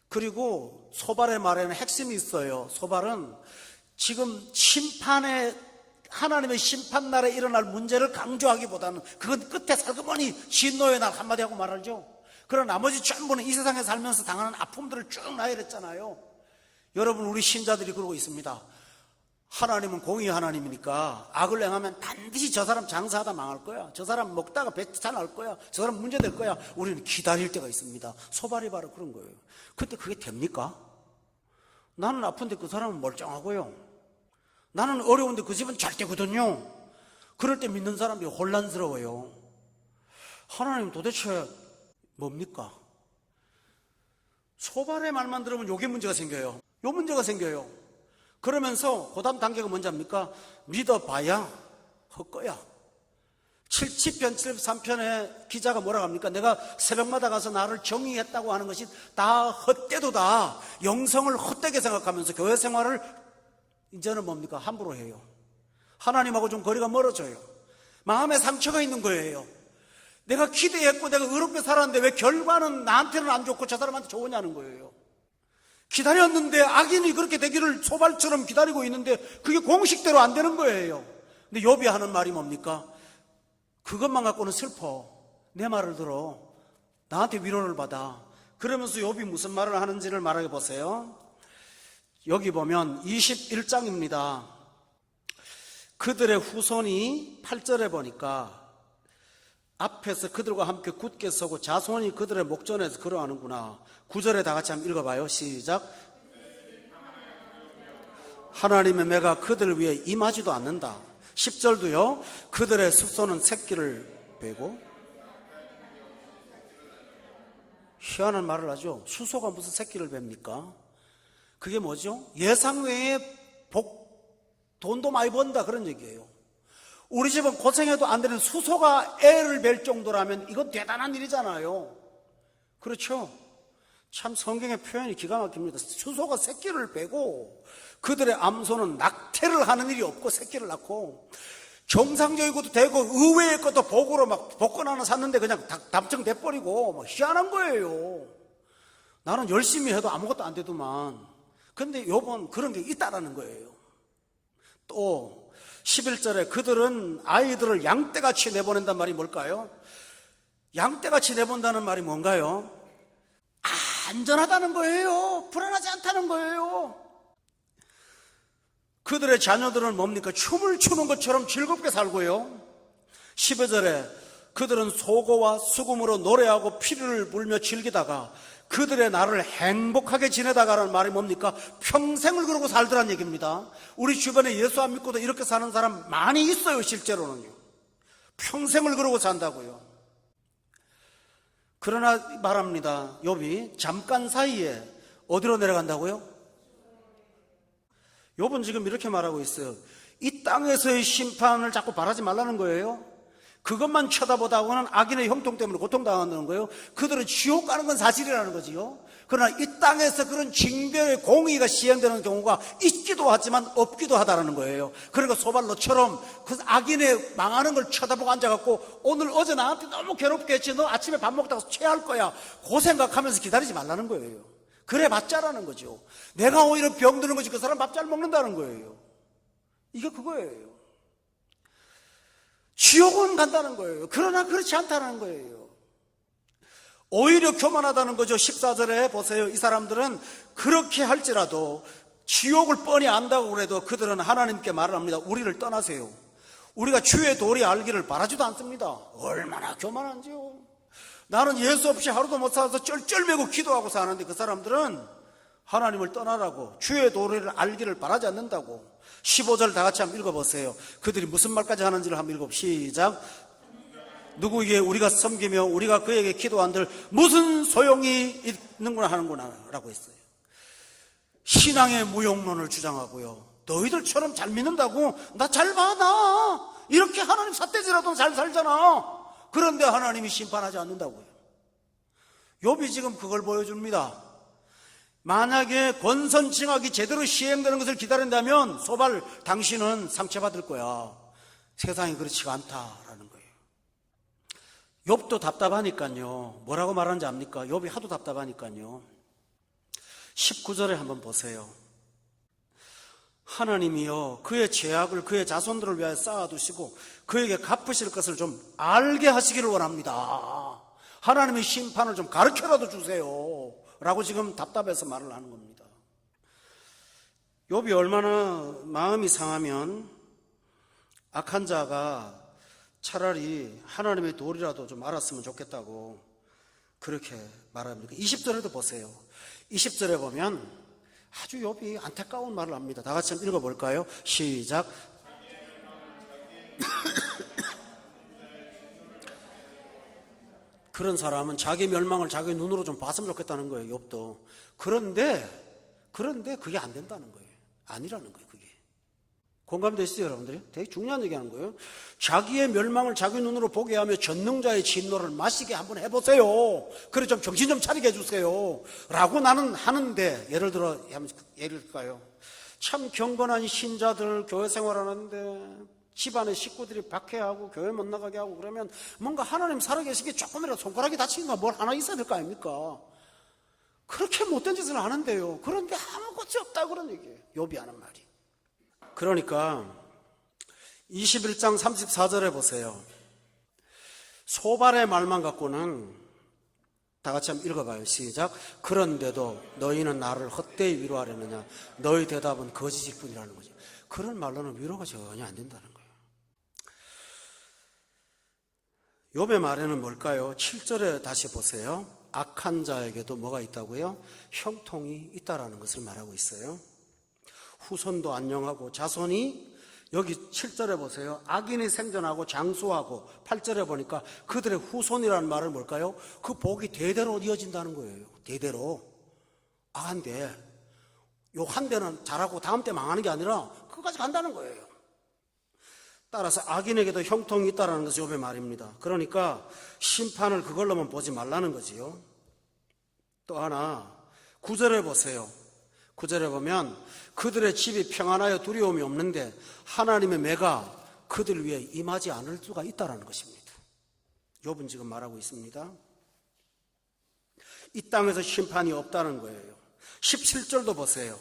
그리고 소발의 말에는 핵심이 있어요. 소발은 지금 하나님의 심판날에 일어날 문제를 강조하기보다는 그건 끝에 살그머니 진노의 날 한마디 하고 말하죠. 그러나 나머지 전부는 이 세상에 살면서 당하는 아픔들을 쭉 나열했잖아요. 여러분 우리 신자들이 그러고 있습니다. 하나님은 공의 하나님이니까 악을 행하면 반드시 저 사람 장사하다 망할 거야. 저 사람 먹다가 배차 날 거야. 저 사람 문제 될 거야. 우리는 기다릴 때가 있습니다. 소발이 바로 그런 거예요. 근데 그게 됩니까? 나는 아픈데 그 사람은 멀쩡하고요. 나는 어려운데 그 집은 잘 되거든요. 그럴 때 믿는 사람이 혼란스러워요. 하나님 도대체 뭡니까? 소발의 말만 들으면 요게 문제가 생겨요. 요 문제가 생겨요. 그러면서 그 다음 단계가 뭔지 압니까? 믿어봐야 헛거야. 70편, 73편에 기자가 뭐라고 합니까? 내가 새벽마다 가서 나를 정의했다고 하는 것이 다 헛되도다. 영성을 헛되게 생각하면서 교회 생활을 이제는 뭡니까? 함부로 해요. 하나님하고 좀 거리가 멀어져요. 마음에 상처가 있는 거예요. 내가 기대했고 내가 의롭게 살았는데 왜 결과는 나한테는 안 좋고 저 사람한테 좋으냐는 거예요. 기다렸는데 악인이 그렇게 되기를 소발처럼 기다리고 있는데 그게 공식대로 안 되는 거예요. 근데 욥이 하는 말이 뭡니까? 그것만 갖고는 슬퍼. 내 말을 들어. 나한테 위로를 받아. 그러면서 욥이 무슨 말을 하는지를 말해 보세요. 여기 보면 21장입니다. 그들의 후손이 8절에 보니까 앞에서 그들과 함께 굳게 서고 자손이 그들의 목전에서 걸어가는구나. 9절에 다 같이 한번 읽어봐요. 시작. 하나님의 매가 그들을 위해 임하지도 않는다. 10절도요. 그들의 습소는 새끼를 베고. 희한한 말을 하죠. 수소가 무슨 새끼를 뵙니까? 그게 뭐죠? 예상 외에 돈도 많이 번다 그런 얘기예요. 우리 집은 고생해도 안 되는 수소가 애를 뵐 정도라면 이건 대단한 일이잖아요. 그렇죠? 참 성경의 표현이 기가 막힙니다. 수소가 새끼를 베고 그들의 암소는 낙태를 하는 일이 없고 새끼를 낳고 정상적인 것도 되고 의외의 것도 복으로 막 복권 하나 샀는데 그냥 답정돼 버리고 막 희한한 거예요. 나는 열심히 해도 아무것도 안 되더만. 근데 요번 그런 게 있다라는 거예요. 또 11절에 그들은 아이들을 양떼같이 내보낸단 말이 뭘까요? 양떼같이 내본다는 말이 뭔가요? 안전하다는 거예요. 불안하지 않다는 거예요. 그들의 자녀들은 뭡니까? 춤을 추는 것처럼 즐겁게 살고요. 12절에 그들은 소고와 수금으로 노래하고 피를 불며 즐기다가 그들의 날을 행복하게 지내다가라는 말이 뭡니까? 평생을 그러고 살더란 얘기입니다. 우리 주변에 예수 안 믿고도 이렇게 사는 사람 많이 있어요. 실제로는요. 평생을 그러고 산다고요. 그러나 말합니다. 욥이 잠깐 사이에 어디로 내려간다고요? 욥은 지금 이렇게 말하고 있어요. 이 땅에서의 심판을 자꾸 바라지 말라는 거예요. 그것만 쳐다보다가는 악인의 형통 때문에 고통당한다는 거예요. 그들은 지옥 가는 건 사실이라는 거지요. 그러나 이 땅에서 그런 징벌의 공의가 시행되는 경우가 있기도 하지만 없기도 하다는 거예요. 그러니까 소발로처럼 그 악인의 망하는 걸 쳐다보고 앉아갖고 오늘 어제 나한테 너무 괴롭게 했지. 너 아침에 밥 먹다가 체할 거야. 그 생각하면서 기다리지 말라는 거예요. 그래 봤자라는 거죠. 내가 오히려 병드는 거지 그 사람 밥 잘 먹는다는 거예요. 이게 그거예요. 지옥은 간다는 거예요. 그러나 그렇지 않다는 거예요. 오히려 교만하다는 거죠. 14절에 보세요. 이 사람들은 그렇게 할지라도 지옥을 뻔히 안다고 그래도 그들은 하나님께 말을 합니다. 우리를 떠나세요. 우리가 주의 도리 알기를 바라지도 않습니다. 얼마나 교만한지요. 나는 예수 없이 하루도 못 살아서 쩔쩔매고 기도하고 사는데 그 사람들은 하나님을 떠나라고 주의 도리를 알기를 바라지 않는다고. 15절 다 같이 한번 읽어보세요. 그들이 무슨 말까지 하는지를 한번 읽어보세요. 시작. 누구에게 우리가 섬기며 우리가 그에게 기도한들 무슨 소용이 있는구나 하는구나 라고 했어요. 신앙의 무용론을 주장하고요. 너희들처럼 잘 믿는다고 나 잘 봐 나 이렇게 하나님 삿대질하도 잘 살잖아. 그런데 하나님이 심판하지 않는다고요. 욥이 지금 그걸 보여줍니다. 만약에 권선징악이 제대로 시행되는 것을 기다린다면 소발 당신은 상처받을 거야. 세상이 그렇지가 않다라는 거예요. 욥도 답답하니까요. 뭐라고 말하는지 압니까? 욥이 하도 답답하니까요. 19절에 한번 보세요. 하나님이여 그의 죄악을 그의 자손들을 위하여 쌓아두시고 그에게 갚으실 것을 좀 알게 하시기를 원합니다. 하나님의 심판을 좀 가르쳐라도 주세요 라고 지금 답답해서 말을 하는 겁니다. 욥이 얼마나 마음이 상하면 악한 자가 차라리 하나님의 도리라도 좀 알았으면 좋겠다고 그렇게 말합니다. 20절에도 보세요. 20절에 보면 아주 욥이 안타까운 말을 합니다. 다 같이 한번 읽어볼까요? 시작. 그런 사람은 자기 멸망을 자기 눈으로 좀 봤으면 좋겠다는 거예요. 욥도. 그런데 그게 안 된다는 거예요. 아니라는 거예요. 그게 공감되시죠 여러분들이? 되게 중요한 얘기하는 거예요. 자기의 멸망을 자기 눈으로 보게 하며 전능자의 진노를 마시게 한번 해보세요. 그래 좀 정신 좀 차리게 해주세요 라고 나는 하는데, 예를 들어 예를 들까요? 참 경건한 신자들 교회 생활하는데 집안의 식구들이 박해하고 교회 못 나가게 하고 그러면 뭔가 하나님 살아계시기에 조금이라도 손가락이 다치는가 뭘 하나 있어야 될 거 아닙니까? 그렇게 못된 짓을 하는데요. 그런데 아무것도 없다 그런 얘기예요. 욥이 하는 말이. 그러니까 21장 34절에 보세요. 소발의 말만 갖고는 다 같이 한번 읽어봐요. 시작. 그런데도 너희는 나를 헛되이 위로하려느냐. 너희 대답은 거짓일 뿐이라는 거죠. 그런 말로는 위로가 전혀 안 된다는 거예요. 욥의 말에는 뭘까요? 7절에 다시 보세요. 악한 자에게도 뭐가 있다고요? 형통이 있다라는 것을 말하고 있어요. 후손도 안녕하고 자손이, 여기 7절에 보세요. 악인이 생존하고 장수하고, 8절에 보니까 그들의 후손이라는 말은 뭘까요? 그 복이 대대로 이어진다는 거예요. 대대로. 한데 요 한 대는 잘하고 다음 대 망하는 게 아니라 그까지 간다는 거예요. 따라서 악인에게도 형통이 있다는 것이 욥의 말입니다. 그러니까 심판을 그걸로만 보지 말라는 거지요. 또 하나 9절에 보세요. 9절에 보면 그들의 집이 평안하여 두려움이 없는데 하나님의 매가 그들 위해 임하지 않을 수가 있다는 것입니다. 욥은 지금 말하고 있습니다. 이 땅에서 심판이 없다는 거예요. 17절도 보세요.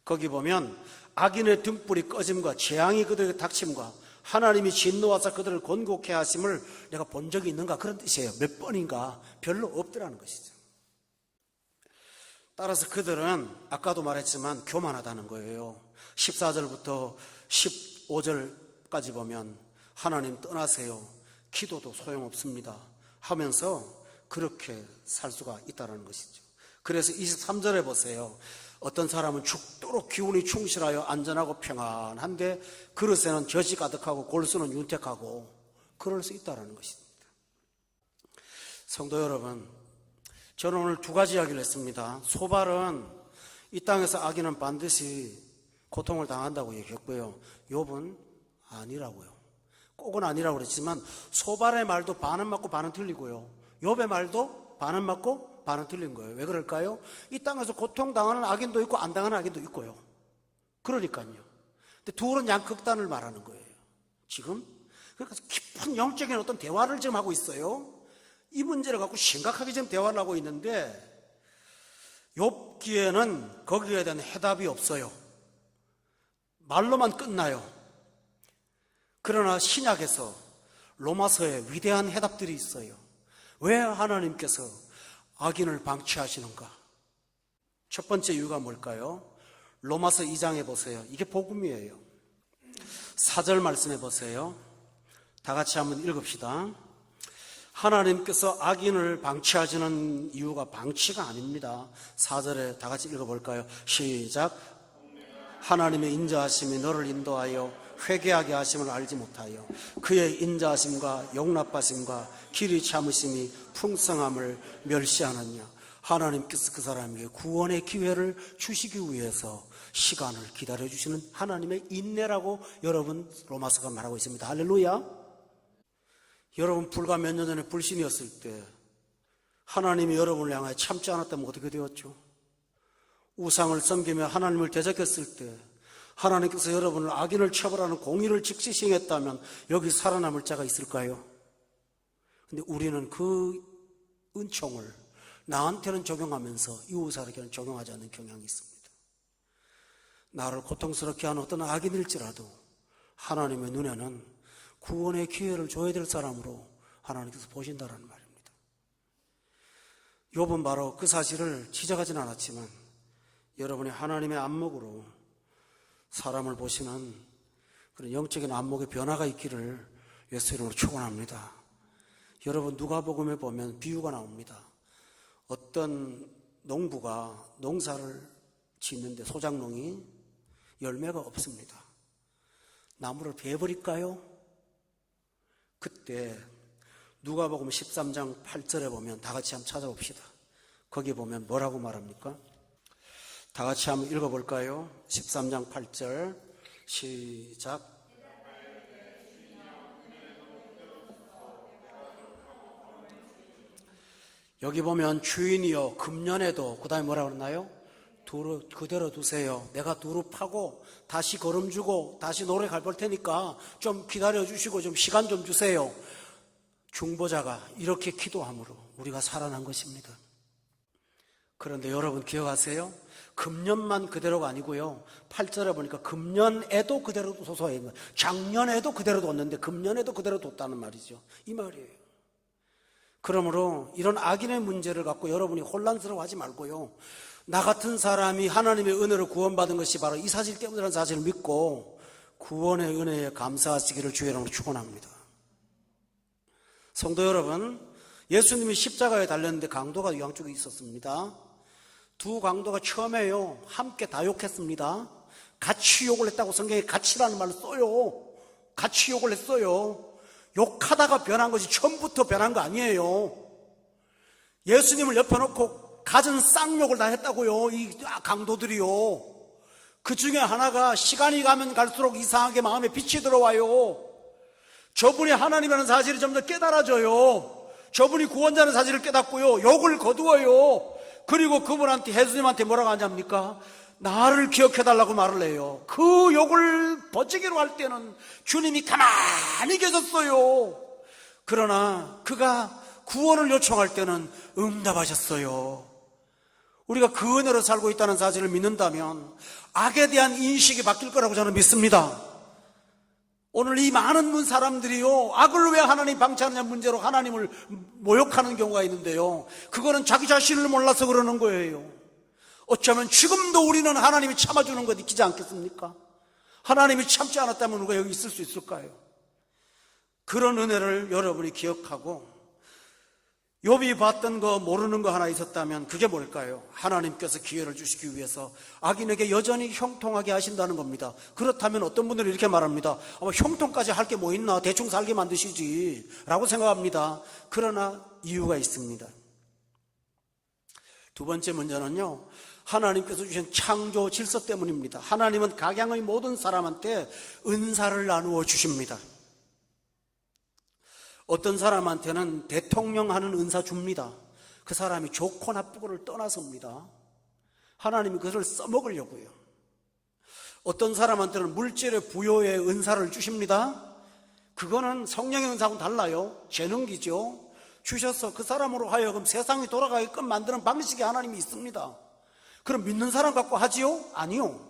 거기 보면 악인의 등불이 꺼짐과 재앙이 그들에게 닥침과 하나님이 진노하사 그들을 곤곡해 하심을 내가 본 적이 있는가 그런 뜻이에요. 몇 번인가 별로 없더라는 것이죠. 따라서 그들은 아까도 말했지만 교만하다는 거예요. 14절부터 15절까지 보면 하나님 떠나세요. 기도도 소용없습니다 하면서 그렇게 살 수가 있다는 것이죠. 그래서 23절에 보세요. 어떤 사람은 죽도록 기운이 충실하여 안전하고 평안한데 그릇에는 젖이 가득하고 골수는 윤택하고 그럴 수 있다는 것입니다. 성도 여러분, 저는 오늘 두 가지 이야기를 했습니다. 소발은 이 땅에서 악인은 반드시 고통을 당한다고 얘기했고요. 욥은 아니라고요. 꼭은 아니라고 그랬지만 소발의 말도 반은 맞고 반은 틀리고요. 욥의 말도 반은 맞고 반은 틀린 거예요. 왜 그럴까요? 이 땅에서 고통당하는 악인도 있고 안 당하는 악인도 있고요. 그러니까요. 근데 둘은 양극단을 말하는 거예요. 지금 그러니까 깊은 영적인 어떤 대화를 지금 하고 있어요. 이 문제를 갖고 심각하게 지금 대화를 하고 있는데 욥기에는 거기에 대한 해답이 없어요. 말로만 끝나요. 그러나 신약에서 로마서에 위대한 해답들이 있어요. 왜 하나님께서 악인을 방치하시는가? 첫 번째 이유가 뭘까요? 로마서 2장에 보세요. 이게 복음이에요. 4절 말씀해 보세요. 다 같이 한번 읽읍시다. 하나님께서 악인을 방치하시는 이유가 방치가 아닙니다. 4절에 다 같이 읽어볼까요? 시작. 하나님의 인자하심이 너를 인도하여 회개하게 하심을 알지 못하여 그의 인자하심과 용납하심과 길이 참으심이 풍성함을 멸시하느냐. 하나님께서 그 사람에게 구원의 기회를 주시기 위해서 시간을 기다려주시는 하나님의 인내라고 여러분 로마서가 말하고 있습니다. 할렐루야. 여러분 불과 몇 년 전에 불신이었을 때 하나님이 여러분을 향하여 참지 않았다면 어떻게 되었죠? 우상을 섬기며 하나님을 대적했을 때 하나님께서 여러분을 악인을 처벌하는 공의를 즉시 시행했다면 여기 살아남을 자가 있을까요? 근데 우리는 그 은총을 나한테는 적용하면서 이웃에게는 적용하지 않는 경향이 있습니다. 나를 고통스럽게 하는 어떤 악인일지라도 하나님의 눈에는 구원의 기회를 줘야 될 사람으로 하나님께서 보신다는 말입니다. 욥은 바로 그 사실을 지적하지는 않았지만 여러분이 하나님의 안목으로 사람을 보시는 그런 영적인 안목의 변화가 있기를 예수 이름으로 축원합니다. 여러분 누가복음에 보면 비유가 나옵니다. 어떤 농부가 농사를 짓는데 소작농이 열매가 없습니다. 나무를 베어버릴까요? 그때 누가복음 13장 8절에 보면 다 같이 한번 찾아봅시다. 거기 보면 뭐라고 말합니까? 다 같이 한번 읽어볼까요? 13장 8절 시작. 여기 보면 주인이요 금년에도 그 다음에 뭐라고 그러나요? 두루 그대로 두세요. 내가 두루 파고 다시 걸음 주고 다시 노래 가볼 테니까 좀 기다려 주시고 좀 시간 좀 주세요. 중보자가 이렇게 기도함으로 우리가 살아난 것입니다. 그런데 여러분 기억하세요? 금년만 그대로가 아니고요. 8절에 보니까 금년에도 그대로 뒀어요. 작년에도 그대로 뒀는데 금년에도 그대로 뒀다는 말이죠. 이 말이에요. 그러므로 이런 악인의 문제를 갖고 여러분이 혼란스러워하지 말고요. 나 같은 사람이 하나님의 은혜로 구원받은 것이 바로 이 사실 때문이라는 사실을 믿고 구원의 은혜에 감사하시기를 주의 이름으로 축원합니다. 성도 여러분, 예수님이 십자가에 달렸는데 강도가 양쪽에 있었습니다. 두 강도가 처음에요 함께 다 욕했습니다. 같이 욕을 했다고 성경에 같이라는 말을 써요. 같이 욕을 했어요. 욕하다가 변한 것이 처음부터 변한 거 아니에요. 예수님을 옆에 놓고 갖은 쌍욕을 다 했다고요. 이 강도들이요. 그 중에 하나가 시간이 가면 갈수록 이상하게 마음에 빛이 들어와요. 저분이 하나님이라는 사실이 좀 더 깨달아져요. 저분이 구원자라는 사실을 깨닫고요. 욕을 거두어요. 그리고 그분한테 예수님한테 뭐라고 하냐입니까? 나를 기억해달라고 말을 해요. 그 욕을 버티기로 할 때는 주님이 가만히 계셨어요. 그러나 그가 구원을 요청할 때는 응답하셨어요. 우리가 그 은혜로 살고 있다는 사실을 믿는다면 악에 대한 인식이 바뀔 거라고 저는 믿습니다. 오늘 이 많은 사람들이요 악을 왜 하나님 방치하느냐 문제로 하나님을 모욕하는 경우가 있는데요, 그거는 자기 자신을 몰라서 그러는 거예요. 어쩌면 지금도 우리는 하나님이 참아주는 것 있지 않겠습니까? 하나님이 참지 않았다면 우리가 여기 있을 수 있을까요? 그런 은혜를 여러분이 기억하고, 욥이 봤던 거 모르는 거 하나 있었다면 그게 뭘까요? 하나님께서 기회를 주시기 위해서 악인에게 여전히 형통하게 하신다는 겁니다. 그렇다면 어떤 분들은 이렇게 말합니다. 형통까지 할 게 뭐 있나, 대충 살게 만드시지 라고 생각합니다. 그러나 이유가 있습니다. 두 번째 문제는요, 하나님께서 주신 창조 질서 때문입니다. 하나님은 각양의 모든 사람한테 은사를 나누어 주십니다. 어떤 사람한테는 대통령 하는 은사 줍니다. 그 사람이 좋고 나쁘고를 떠나서입니다. 하나님이 그것을 써먹으려고요. 어떤 사람한테는 물질의 부여의 은사를 주십니다. 그거는 성령의 은사하고는 달라요. 재능기죠. 주셔서 그 사람으로 하여금 세상이 돌아가게끔 만드는 방식이 하나님이 있습니다. 그럼 믿는 사람 갖고 하지요? 아니요.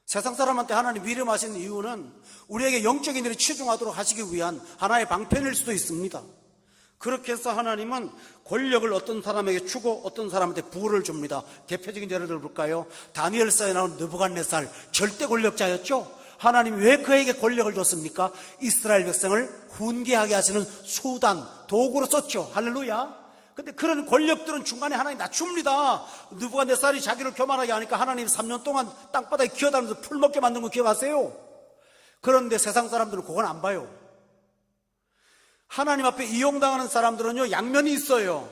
세상 사람한테 하나님 위임하신 이유는 우리에게 영적인 일에 치중하도록 하시기 위한 하나의 방편일 수도 있습니다. 그렇게 해서 하나님은 권력을 어떤 사람에게 주고 어떤 사람한테 부를 줍니다. 대표적인 예를 들어볼까요? 다니엘서에 나온 느부갓네살, 절대 권력자였죠. 하나님이 왜 그에게 권력을 줬습니까? 이스라엘 백성을 훈계하게 하시는 수단, 도구로 썼죠. 할렐루야. 근데 그런 권력들은 중간에 하나님 낮춥니다. 느부갓네살이 자기를 교만하게 하니까 하나님 3년 동안 땅바닥에 기어다니면서 풀 먹게 만든 거 기억하세요? 그런데 세상 사람들은 그건 안 봐요. 하나님 앞에 이용당하는 사람들은요, 양면이 있어요.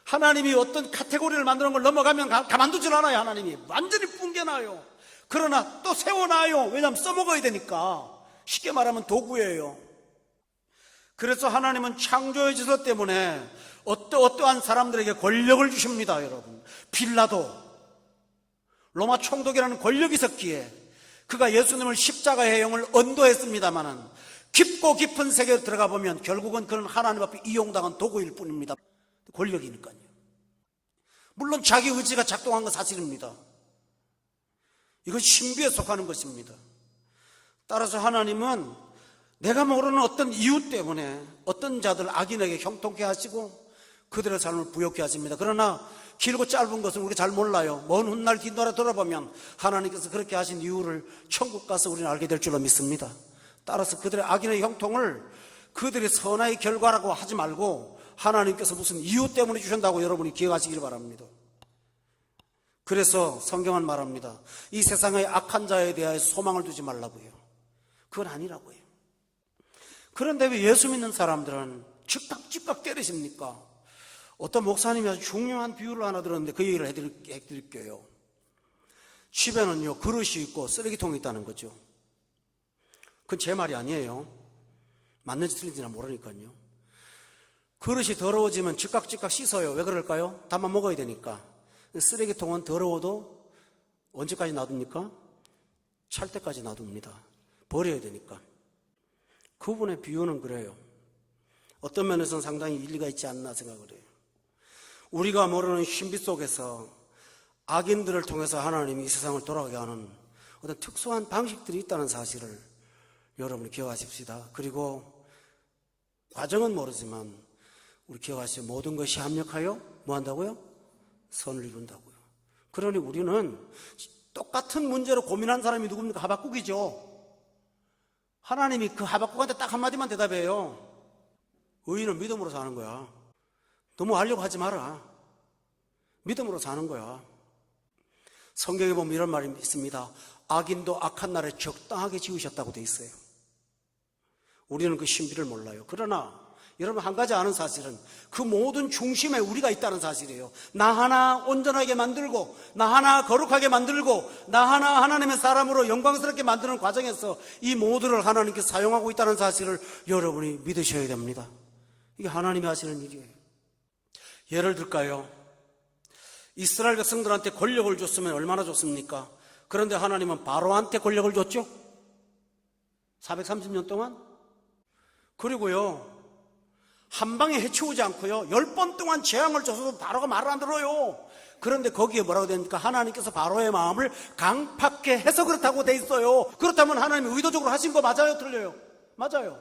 하나님이 어떤 카테고리를 만드는 걸 넘어가면 가만두질 않아요. 하나님이 완전히 붕괴나요. 그러나 또 세워놔요. 왜냐하면 써먹어야 되니까. 쉽게 말하면 도구예요. 그래서 하나님은 창조의 질서 때문에 어떠한 사람들에게 권력을 주십니다. 여러분, 빌라도 로마 총독이라는 권력이 있었기에 그가 예수님을 십자가의 형을 언도했습니다마는 깊고 깊은 세계로 들어가 보면 결국은 그는 하나님 앞에 이용당한 도구일 뿐입니다. 권력이니까요. 물론 자기 의지가 작동한 건 사실입니다. 이건 신비에 속하는 것입니다. 따라서 하나님은 내가 모르는 어떤 이유 때문에 어떤 자들 악인에게 형통케 하시고 그들의 삶을 부욕케 하십니다. 그러나 길고 짧은 것은 우리가 잘 몰라요. 먼 훗날 뒷날에 돌아보면 하나님께서 그렇게 하신 이유를 천국 가서 우리는 알게 될 줄로 믿습니다. 따라서 그들의 악인의 형통을 그들의 선화의 결과라고 하지 말고 하나님께서 무슨 이유 때문에 주신다고 여러분이 기억하시길 바랍니다. 그래서 성경은 말합니다. 이 세상의 악한 자에 대하여 소망을 두지 말라고요. 그건 아니라고요. 그런데 왜 예수 믿는 사람들은 즉각 때리십니까? 어떤 목사님이 아주 중요한 비유를 하나 들었는데 그 얘기를 해드릴게요. 집에는요, 그릇이 있고 쓰레기통이 있다는 거죠. 그건 제 말이 아니에요. 맞는지 틀린지는 모르니까요. 그릇이 더러워지면 즉각 씻어요. 왜 그럴까요? 담아 먹어야 되니까. 쓰레기통은 더러워도 언제까지 놔둡니까? 찰 때까지 놔둡니다. 버려야 되니까. 그분의 비유는 그래요. 어떤 면에서는 상당히 일리가 있지 않나 생각을 해요. 우리가 모르는 신비 속에서 악인들을 통해서 하나님이 이 세상을 돌아가게 하는 어떤 특수한 방식들이 있다는 사실을 여러분이 기억하십시다. 그리고 과정은 모르지만 우리 기억하시죠. 모든 것이 합력하여 뭐 한다고요? 선을 이룬다고요. 그러니 우리는 똑같은 문제로 고민한 사람이 누굽니까? 하박국이죠. 하나님이 그 하박국한테 딱 한마디만 대답해요. 의인은 믿음으로 사는 거야. 너무 하려고 하지 마라. 믿음으로 사는 거야. 성경에 보면 이런 말이 있습니다. 악인도 악한 날에 적당하게 지으셨다고 돼 있어요. 우리는 그 신비를 몰라요. 그러나 여러분 한 가지 아는 사실은 그 모든 중심에 우리가 있다는 사실이에요. 나 하나 온전하게 만들고 나 하나 거룩하게 만들고 나 하나 하나님의 사람으로 영광스럽게 만드는 과정에서 이 모두를 하나님께 사용하고 있다는 사실을 여러분이 믿으셔야 됩니다. 이게 하나님이 하시는 일이에요. 예를 들까요? 이스라엘 백성들한테 권력을 줬으면 얼마나 좋습니까? 그런데 하나님은 바로한테 권력을 줬죠? 430년 동안? 그리고요 한 방에 해치우지 않고요 10번 동안 재앙을 줘서도 바로가 말을 안 들어요. 그런데 거기에 뭐라고 됩니까? 하나님께서 바로의 마음을 강팍해 해서 그렇다고 돼 있어요. 그렇다면 하나님이 의도적으로 하신 거 맞아요? 틀려요? 맞아요.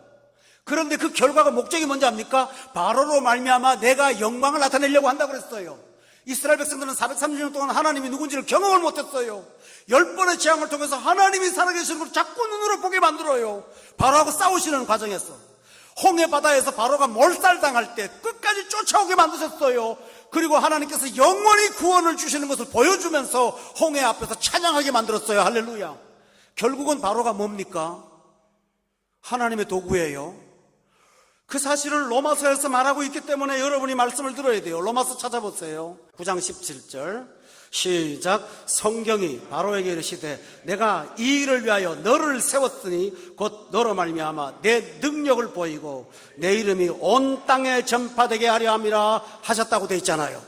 그런데 그 결과가 목적이 뭔지 압니까? 바로로 말미암아 내가 영광을 나타내려고 한다고 그랬어요. 이스라엘 백성들은 430년 동안 하나님이 누군지를 경험을 못했어요. 10번의 재앙을 통해서 하나님이 살아계시는 걸 자꾸 눈으로 보게 만들어요. 바로하고 싸우시는 과정에서 홍해 바다에서 바로가 몰살당할 때 끝까지 쫓아오게 만드셨어요. 그리고 하나님께서 영원히 구원을 주시는 것을 보여주면서 홍해 앞에서 찬양하게 만들었어요. 할렐루야. 결국은 바로가 뭡니까? 하나님의 도구예요. 그 사실을 로마서에서 말하고 있기 때문에 여러분이 말씀을 들어야 돼요. 로마서 찾아보세요. 9장 17절 시작. 성경이 바로에게 이르시되 내가 이 일을 위하여 너를 세웠으니 곧 너로 말미암아 내 능력을 보이고 내 이름이 온 땅에 전파되게 하려 함이라 하셨다고 되어 있잖아요.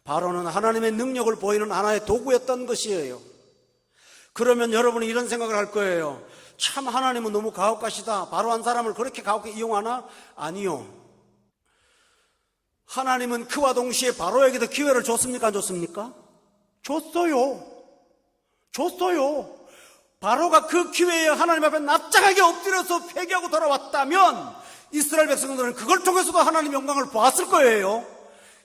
바로는 하나님의 능력을 보이는 하나의 도구였던 것이에요. 그러면 여러분이 이런 생각을 할 거예요. 참 하나님은 너무 가혹하시다. 바로 한 사람을 그렇게 가혹하게 이용하나? 아니요. 하나님은 그와 동시에 바로에게도 기회를 줬습니까? 안 줬습니까? 줬어요. 바로가 그 기회에 하나님 앞에 납작하게 엎드려서 회개하고 돌아왔다면 이스라엘 백성들은 그걸 통해서도 하나님의 영광을 보았을 거예요.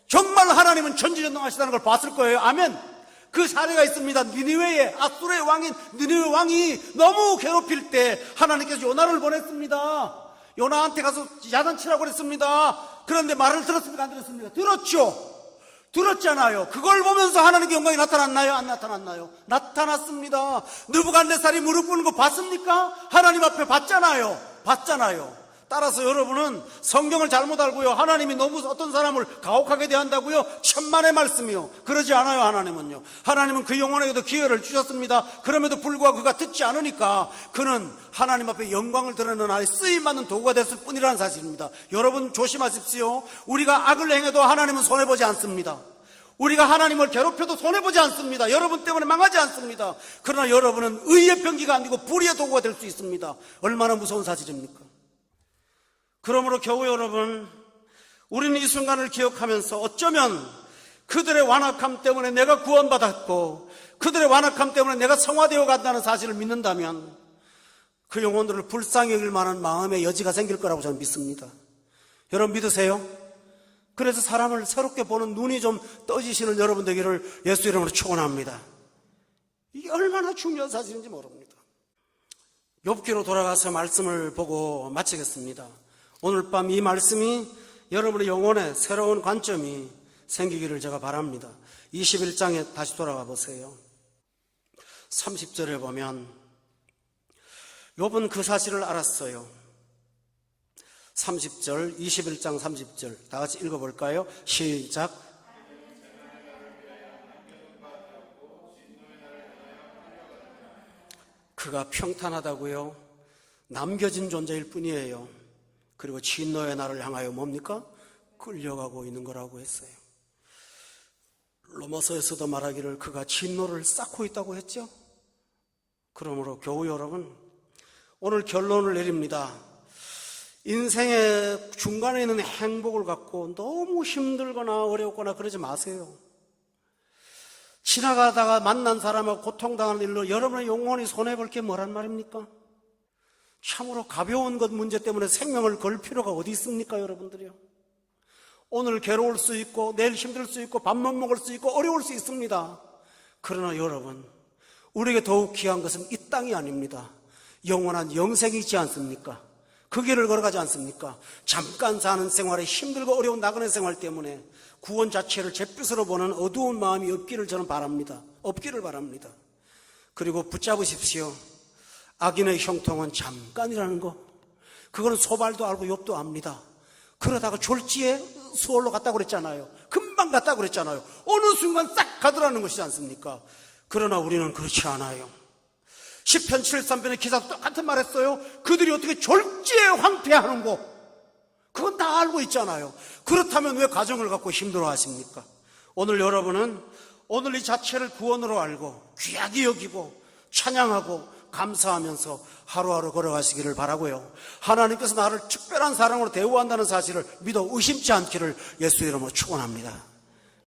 정말 하나님은 전지전능하시다는 걸 봤을 거예요. 아멘. 그 사례가 있습니다. 니느웨의 아수르의 왕인 니느웨 왕이 너무 괴롭힐 때 하나님께서 요나를 보냈습니다. 요나한테 가서 야단치라고 그랬습니다. 그런데 말을 들었습니까? 안 들었습니까? 들었죠. 들었잖아요. 그걸 보면서 하나님의 영광이 나타났나요? 안 나타났나요? 나타났습니다. 느부갓네살이 무릎 꿇는 거 봤습니까? 하나님 앞에 봤잖아요. 따라서 여러분은 성경을 잘못 알고요, 하나님이 너무 어떤 사람을 가혹하게 대한다고요? 천만의 말씀이요. 그러지 않아요. 하나님은 그 영혼에게도 기회를 주셨습니다. 그럼에도 불구하고 그가 듣지 않으니까 그는 하나님 앞에 영광을 드러내는 하나의 쓰임받는 도구가 됐을 뿐이라는 사실입니다. 여러분 조심하십시오. 우리가 악을 행해도 하나님은 손해보지 않습니다. 우리가 하나님을 괴롭혀도 손해보지 않습니다. 여러분 때문에 망하지 않습니다. 그러나 여러분은 의의 병기가 아니고 불의의 도구가 될 수 있습니다. 얼마나 무서운 사실입니까? 그러므로 겨우 여러분, 우리는 이 순간을 기억하면서 어쩌면 그들의 완악함 때문에 내가 구원받았고 그들의 완악함 때문에 내가 성화되어 간다는 사실을 믿는다면 그 영혼들을 불쌍히 여길 만한 마음의 여지가 생길 거라고 저는 믿습니다. 여러분 믿으세요? 그래서 사람을 새롭게 보는 눈이 좀 떠지시는 여러분 되기를 예수 이름으로 축원합니다. 이게 얼마나 중요한 사실인지 모릅니다. 욥기로 돌아가서 말씀을 보고 마치겠습니다. 오늘 밤 이 말씀이 여러분의 영혼에 새로운 관점이 생기기를 제가 바랍니다. 21장에 다시 돌아가 보세요. 30절에 보면 욥은 그 사실을 알았어요. 30절, 21장 30절 다 같이 읽어볼까요? 시작. 그가 평탄하다고요? 남겨진 존재일 뿐이에요. 그리고 진노의 날을 향하여 뭡니까? 끌려가고 있는 거라고 했어요. 골로모서에서도 말하기를 그가 진노를 쌓고 있다고 했죠. 그러므로 교우 여러분, 오늘 결론을 내립니다. 인생의 중간에 있는 행복을 갖고 너무 힘들거나 어렵거나 그러지 마세요. 지나가다가 만난 사람하고 고통당하는 일로 여러분의 영혼이 손해볼 게 뭐란 말입니까? 참으로 가벼운 것 문제 때문에 생명을 걸 필요가 어디 있습니까, 여러분들이요? 오늘 괴로울 수 있고 내일 힘들 수 있고 밥 못 먹을 수 있고 어려울 수 있습니다. 그러나 여러분, 우리에게 더욱 귀한 것은 이 땅이 아닙니다. 영원한 영생이 있지 않습니까? 그 길을 걸어가지 않습니까? 잠깐 사는 생활에 힘들고 어려운 나그네 생활 때문에 구원 자체를 잿빛으로 보는 어두운 마음이 없기를 저는 바랍니다. 없기를 바랍니다. 그리고 붙잡으십시오. 악인의 형통은 잠깐이라는 거. 그거는 소발도 알고 욥도 압니다. 그러다가 졸지에 수월로 갔다고 그랬잖아요. 금방 갔다고 그랬잖아요. 어느 순간 싹 가더라는 것이지 않습니까? 그러나 우리는 그렇지 않아요. 시편 73편의 기사도 똑같은 말 했어요. 그들이 어떻게 졸지에 황폐하는고, 그건 다 알고 있잖아요. 그렇다면 왜 가정을 갖고 힘들어 하십니까? 오늘 여러분은 오늘 이 자체를 구원으로 알고 귀하게 여기고 찬양하고 감사하면서 하루하루 걸어가시기를 바라고요. 하나님께서 나를 특별한 사랑으로 대우한다는 사실을 믿어 의심치 않기를 예수 이름으로 축원합니다.